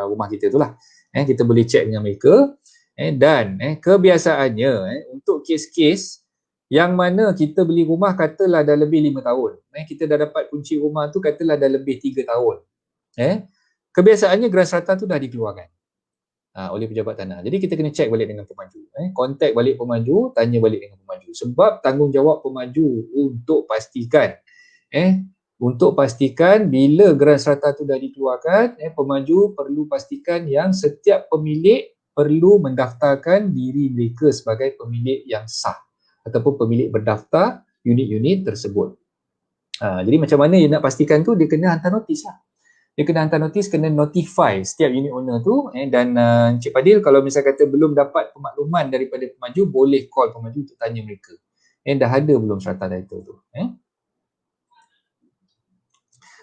rumah kita tu lah. Kita boleh check dengan mereka, dan kebiasaannya untuk kes-kes yang mana kita beli rumah katalah dah lebih 5 tahun, kita dah dapat kunci rumah tu katalah dah lebih 3 tahun, kebiasaannya geran strata tu dah dikeluarkan oleh pejabat tanah. Jadi kita kena check balik dengan pemaju, contact balik pemaju, tanya balik dengan pemaju, sebab tanggungjawab pemaju untuk pastikan bila geran strata tu dah dikeluarkan, pemaju perlu pastikan yang setiap pemilik perlu mendaftarkan diri mereka sebagai pemilik yang sah ataupun pemilik berdaftar unit-unit tersebut. Jadi macam mana dia nak pastikan tu? Dia kena hantar notis lah. Dia kena hantar notis, kena notify setiap unit owner tu, dan Encik Padil kalau misalnya kata belum dapat pemakluman daripada pemaju, boleh call pemaju untuk tanya mereka, dah ada belum strata title tu.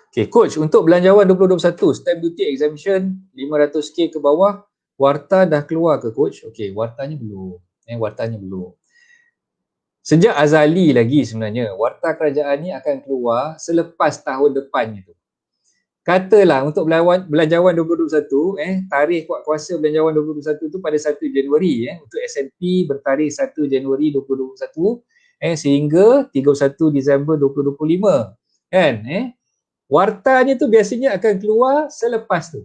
Okay, coach, untuk belanjawan 2021 stamp duty exemption 500k ke bawah, warta dah keluar ke coach? Okay, wartanya belum. Wartanya belum. Sejak azali lagi sebenarnya, warta kerajaan ni akan keluar selepas tahun depannya tu. Katalah untuk belanjawan 2021, tarikh kuat kuasa belanjawan 2021 tu pada 1 Januari, untuk SNP bertarikh 1 Januari 2021 sehingga 31 Disember 2025 kan. Wartanya tu biasanya akan keluar selepas tu.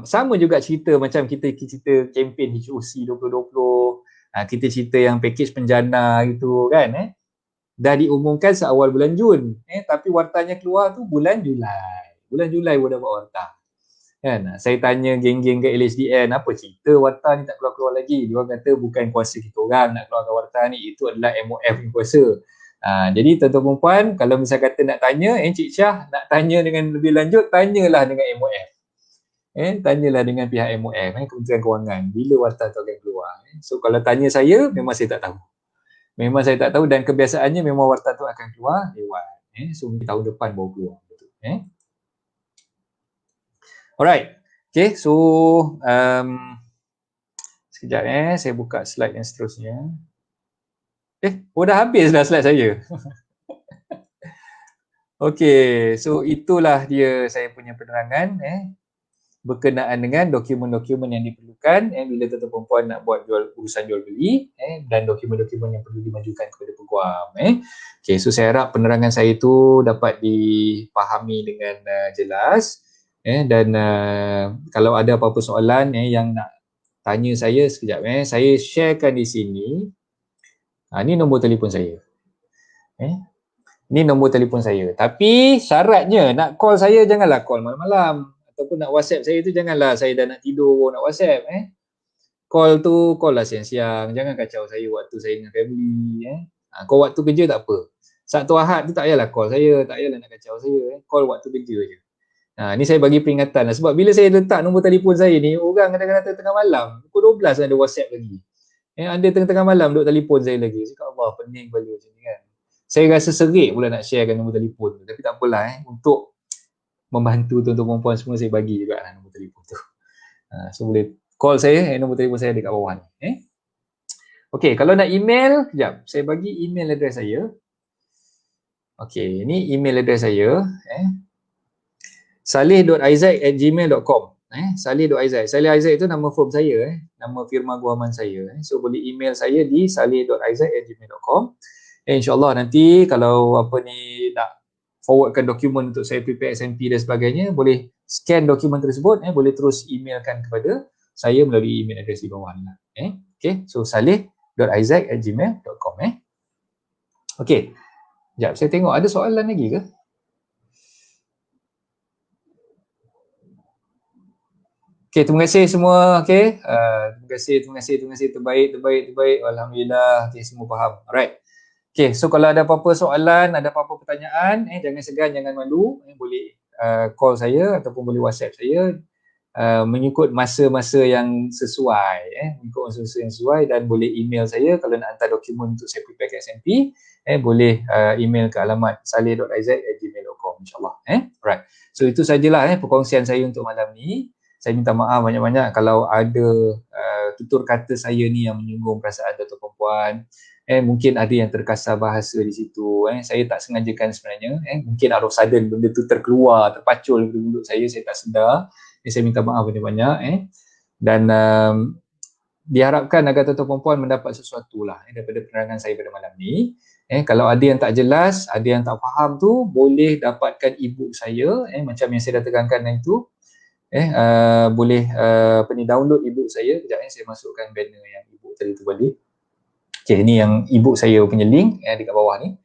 Sama juga cerita macam kita cerita kempen HOC 2020, kita cerita yang pakej penjana gitu kan, dah diumumkan seawal bulan Jun, tapi wartanya keluar tu bulan Julai. Bulan Julai baru dapat warta. Kan? Saya tanya geng-geng kat LHDN, apa cerita warta ni tak keluar-keluar lagi? Dia orang kata bukan kuasa kita orang nak keluarkan warta ni, itu adalah MOF yang kuasa. Jadi tuan-tuan perempuan, kalau misal kata nak tanya, Encik Syah nak tanya dengan lebih lanjut, tanyalah dengan MOF. Tanyalah dengan pihak MOF, Kementerian Kewangan, bila warta tu akan keluar. So kalau tanya saya, memang saya tak tahu. Memang saya tak tahu, dan kebiasaannya memang warta tu akan keluar lewat. So tahun depan baru keluar. Alright. Okay, so sekejap saya buka slide yang seterusnya. Dah habis dah slide saya. Okay, so itulah dia saya punya penerangan berkenaan dengan dokumen-dokumen yang diperlukan bila tuan-tuan perempuan nak buat urusan jual beli, dan dokumen-dokumen yang perlu dimajukan kepada peguam. Okay, so saya harap penerangan saya itu dapat dipahami dengan jelas, dan kalau ada apa-apa soalan yang nak tanya saya, sekejap saya sharekan di sini. Ni nombor telefon saya. Ni nombor telefon saya. Tapi syaratnya nak call saya janganlah call malam-malam, ataupun nak WhatsApp saya tu janganlah saya dah nak tidur nak WhatsApp. Call tu call lah siang-siang, jangan kacau saya waktu saya dengan family. Call waktu kerja tak apa. Sabtu Ahad tu tak payahlah call saya, tak payahlah nak kacau saya. Call waktu kerja je. Ni saya bagi peringatan lah, sebab bila saya letak nombor telefon saya ni, orang kadang-kadang tengah malam pukul 12 ada WhatsApp lagi. Ada tengah-tengah malam duk telefon saya lagi. Saya kata Allah, pening balik macam ni kan. Saya rasa serik pula nak sharekan nombor telefon tu, tapi tak apalah, untuk membantu tuan-tuan perempuan semua saya bagi juga lah nombor telefon tu. So boleh call saya, nombor telefon saya dekat bawah ni. Okey, kalau nak email, kejap, saya bagi email address saya. Okey, ni email address saya, salih.aizak@gmail.com. Salih.aizak. Salih Aizak itu nama firm saya, nama firma guaman saya. So boleh email saya di salih.aizak@gmail.com. InsyaAllah nanti kalau apa ni nak forwardkan dokumen untuk saya prepare SMP dan sebagainya, boleh scan dokumen tersebut, boleh terus emailkan kepada saya melalui email address di bawah ni. Okay, so salih.aizak@gmail.com. Okay, sekejap saya tengok ada soalan lagi ke? Okay, terima kasih semua. Okay, terima kasih. Terbaik. Alhamdulillah. Okay, semua faham. Alright. Okay, so kalau ada apa-apa soalan, ada apa-apa pertanyaan, jangan segan, jangan malu. Boleh call saya ataupun boleh WhatsApp saya mengikut masa-masa yang sesuai. Dan boleh email saya kalau nak hantar dokumen untuk saya prepare ke SMP. Boleh email ke alamat salih.aizak@gmail.com, insyaAllah. Alright. So itu sajalah perkongsian saya untuk malam ni. Saya minta maaf banyak-banyak kalau ada tutur kata saya ni yang menyinggung perasaan tuan-tuan perempuan. Mungkin ada yang terkasar bahasa di situ. Saya tak sengajakan sebenarnya. Mungkin out of sudden benda tu terpacul dari mulut saya tak sedar. Saya minta maaf banyak-banyak. Dan diharapkan agar tuan-tuan perempuan mendapat sesuatu lah daripada penerangan saya pada malam ni. Kalau ada yang tak jelas, ada yang tak faham tu, boleh dapatkan e-book saya, macam yang saya dah tekankan itu. Boleh download e-book saya. Kejap saya masukkan banner yang e-book tadi tu balik. Okay, ni yang e-book saya punya link dekat bawah ni.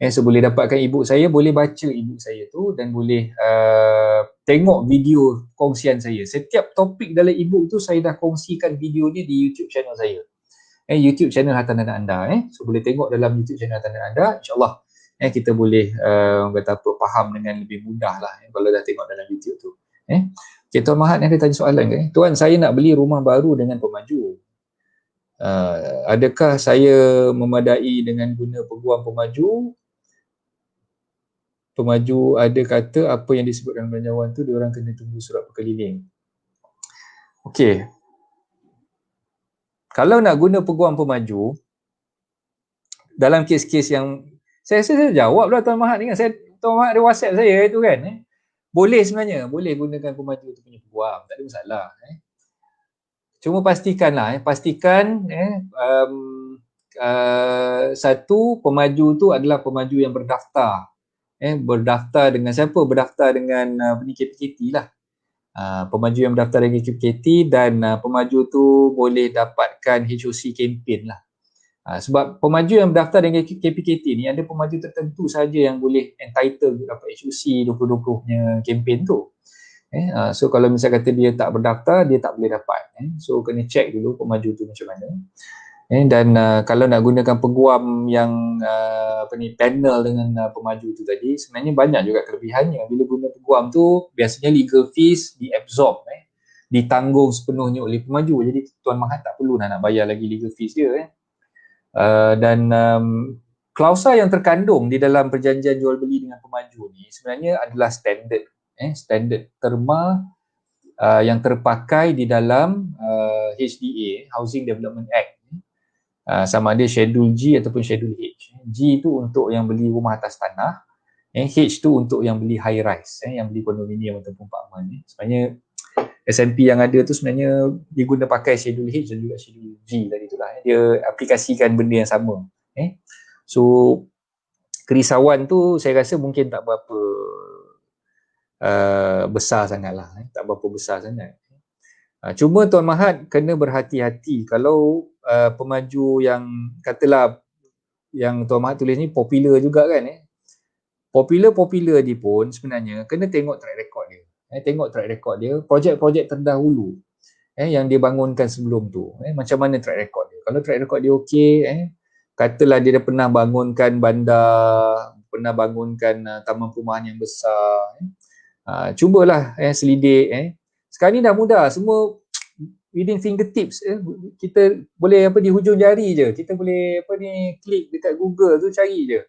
So boleh dapatkan e-book saya, boleh baca e-book saya tu dan boleh tengok video kongsian saya. Setiap topik dalam e-book tu saya dah kongsikan video ni di YouTube channel saya. YouTube channel Hartanah dan Anda. So boleh tengok dalam YouTube channel Hartanah dan Anda. InsyaAllah kita boleh faham dengan lebih mudah lah kalau dah tengok dalam YouTube tu. Okay, Tuan Mahat ada tanya soalan ke? Tuan, saya nak beli rumah baru dengan pemaju. Adakah saya memadai dengan guna peguam pemaju? Pemaju ada kata apa yang disebutkan belanjawan tu diorang kena tunggu surat berkeliling. Okey. Kalau nak guna peguam pemaju, dalam kes-kes yang saya jawab lah Tuan Mahat ni kan. Tuan Mahat ada WhatsApp saya tu kan. Boleh sebenarnya, boleh gunakan pemaju tu punya peguam, tak ada masalah. Cuma pastikanlah, pastikan satu, pemaju tu adalah pemaju yang berdaftar. Berdaftar dengan siapa? Berdaftar dengan KPKT lah. Pemaju yang berdaftar dengan KPKT dan pemaju tu boleh dapatkan HOC campaign lah. Sebab pemaju yang berdaftar dengan KPKT ni ada pemaju tertentu saja yang boleh entitled dapat HOC 2020 punya campaign tu. So kalau misalnya kata dia tak berdaftar, dia tak boleh dapat. So kena check dulu pemaju tu macam mana. Dan kalau nak gunakan peguam yang panel dengan pemaju tu tadi, sebenarnya banyak juga kelebihannya. Bila guna peguam tu, biasanya legal fees diabsorb, ditanggung sepenuhnya oleh pemaju. Jadi Tuan Mahat tak perlu nak bayar lagi legal fees dia. Dan klausa yang terkandung di dalam perjanjian jual beli dengan pemaju ni sebenarnya adalah standard terma yang terpakai di dalam HDA, Housing Development Act. Sama ada Schedule G ataupun Schedule H. G tu untuk yang beli rumah atas tanah, H tu untuk yang beli high rise, yang beli kondominium ataupun apartmen. Sebenarnya SMP yang ada tu sebenarnya dia guna pakai Schedule H dan juga Schedule G tadi itulah. Dia aplikasikan benda yang sama. So kerisauan tu saya rasa mungkin tak berapa besar sangatlah, tak berapa besar sangat. Cuma Tuan Mahat kena berhati-hati kalau pemaju yang katalah yang Tuan Mahat tulis ni popular juga kan. Popular dia pun sebenarnya kena tengok track record dia. Tengok track record dia, projek-projek terdahulu yang dia bangunkan sebelum tu. Macam mana track record dia? Kalau track record dia okey, katalah dia dah pernah bangunkan bandar, pernah bangunkan taman perumahan yang besar, cubalah selidik. Sekarang ni dah mudah, semua within fingertips. Kita boleh di hujung jari je, kita boleh klik dekat Google tu, cari je.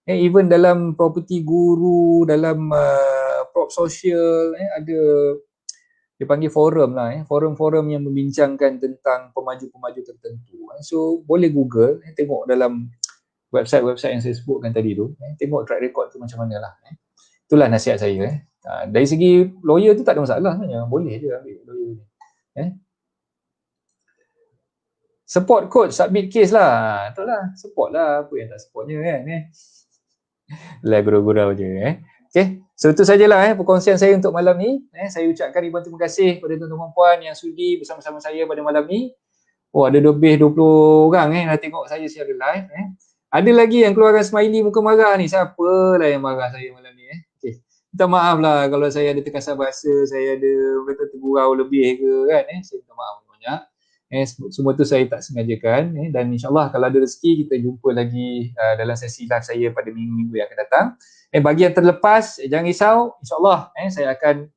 Even dalam property guru, dalam prop social, ada dia panggil forum lah, forum-forum yang membincangkan tentang pemaju-pemaju tertentu. So boleh Google, tengok dalam website-website yang saya sebutkan tadi tu, tengok track record tu macam mana lah. Itulah nasihat saya. Dari segi lawyer tu tak ada masalah sebenarnya, boleh je ambil lawyer ni. Support coach, submit case lah. Betul lah, support lah. Apa yang tak supportnya kan. Lah gurau-gurau je. Okay, so itu sajalah perkongsian saya untuk malam ni. Saya ucapkan ribuan terima kasih kepada tuan-tuan dan puan yang sudi bersama-sama saya pada malam ni. Oh, ada lebih 20 orang dah tengok saya secara live. Ada lagi yang keluarkan smiley muka marah ni. Siapa lah yang marah saya malam ni? Okay. Minta maaf lah kalau saya ada terkasar bahasa, saya ada betul tergurau lebih ke kan. Saya minta maaf banyak. Semua tu saya tak sengajakan. Dan insyaAllah kalau ada rezeki kita jumpa lagi dalam sesi live saya pada minggu-minggu yang akan datang. Bagi yang terlepas, jangan risau. InsyaAllah saya akan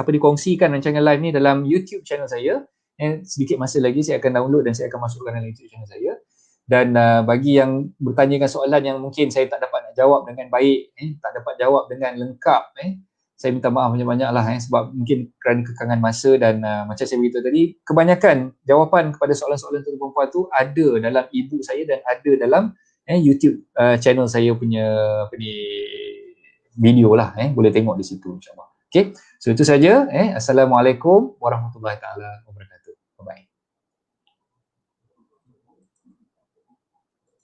dikongsikan rancangan live ni dalam YouTube channel saya. Sedikit masa lagi saya akan download dan saya akan masukkan dalam YouTube channel saya. Dan bagi yang bertanyakan soalan yang mungkin saya tak dapat nak jawab dengan baik, tak dapat jawab dengan lengkap, saya minta maaf banyak-banyak lah sebab mungkin kerana kekangan masa dan macam saya beritahu tadi, kebanyakan jawapan kepada soalan-soalan tuan-tuan perempuan tu ada dalam ebook saya dan ada dalam YouTube channel saya punya video lah, boleh tengok di situ insyaAllah. Okay, so itu saja. Assalamualaikum warahmatullahi taala wabarakatuh.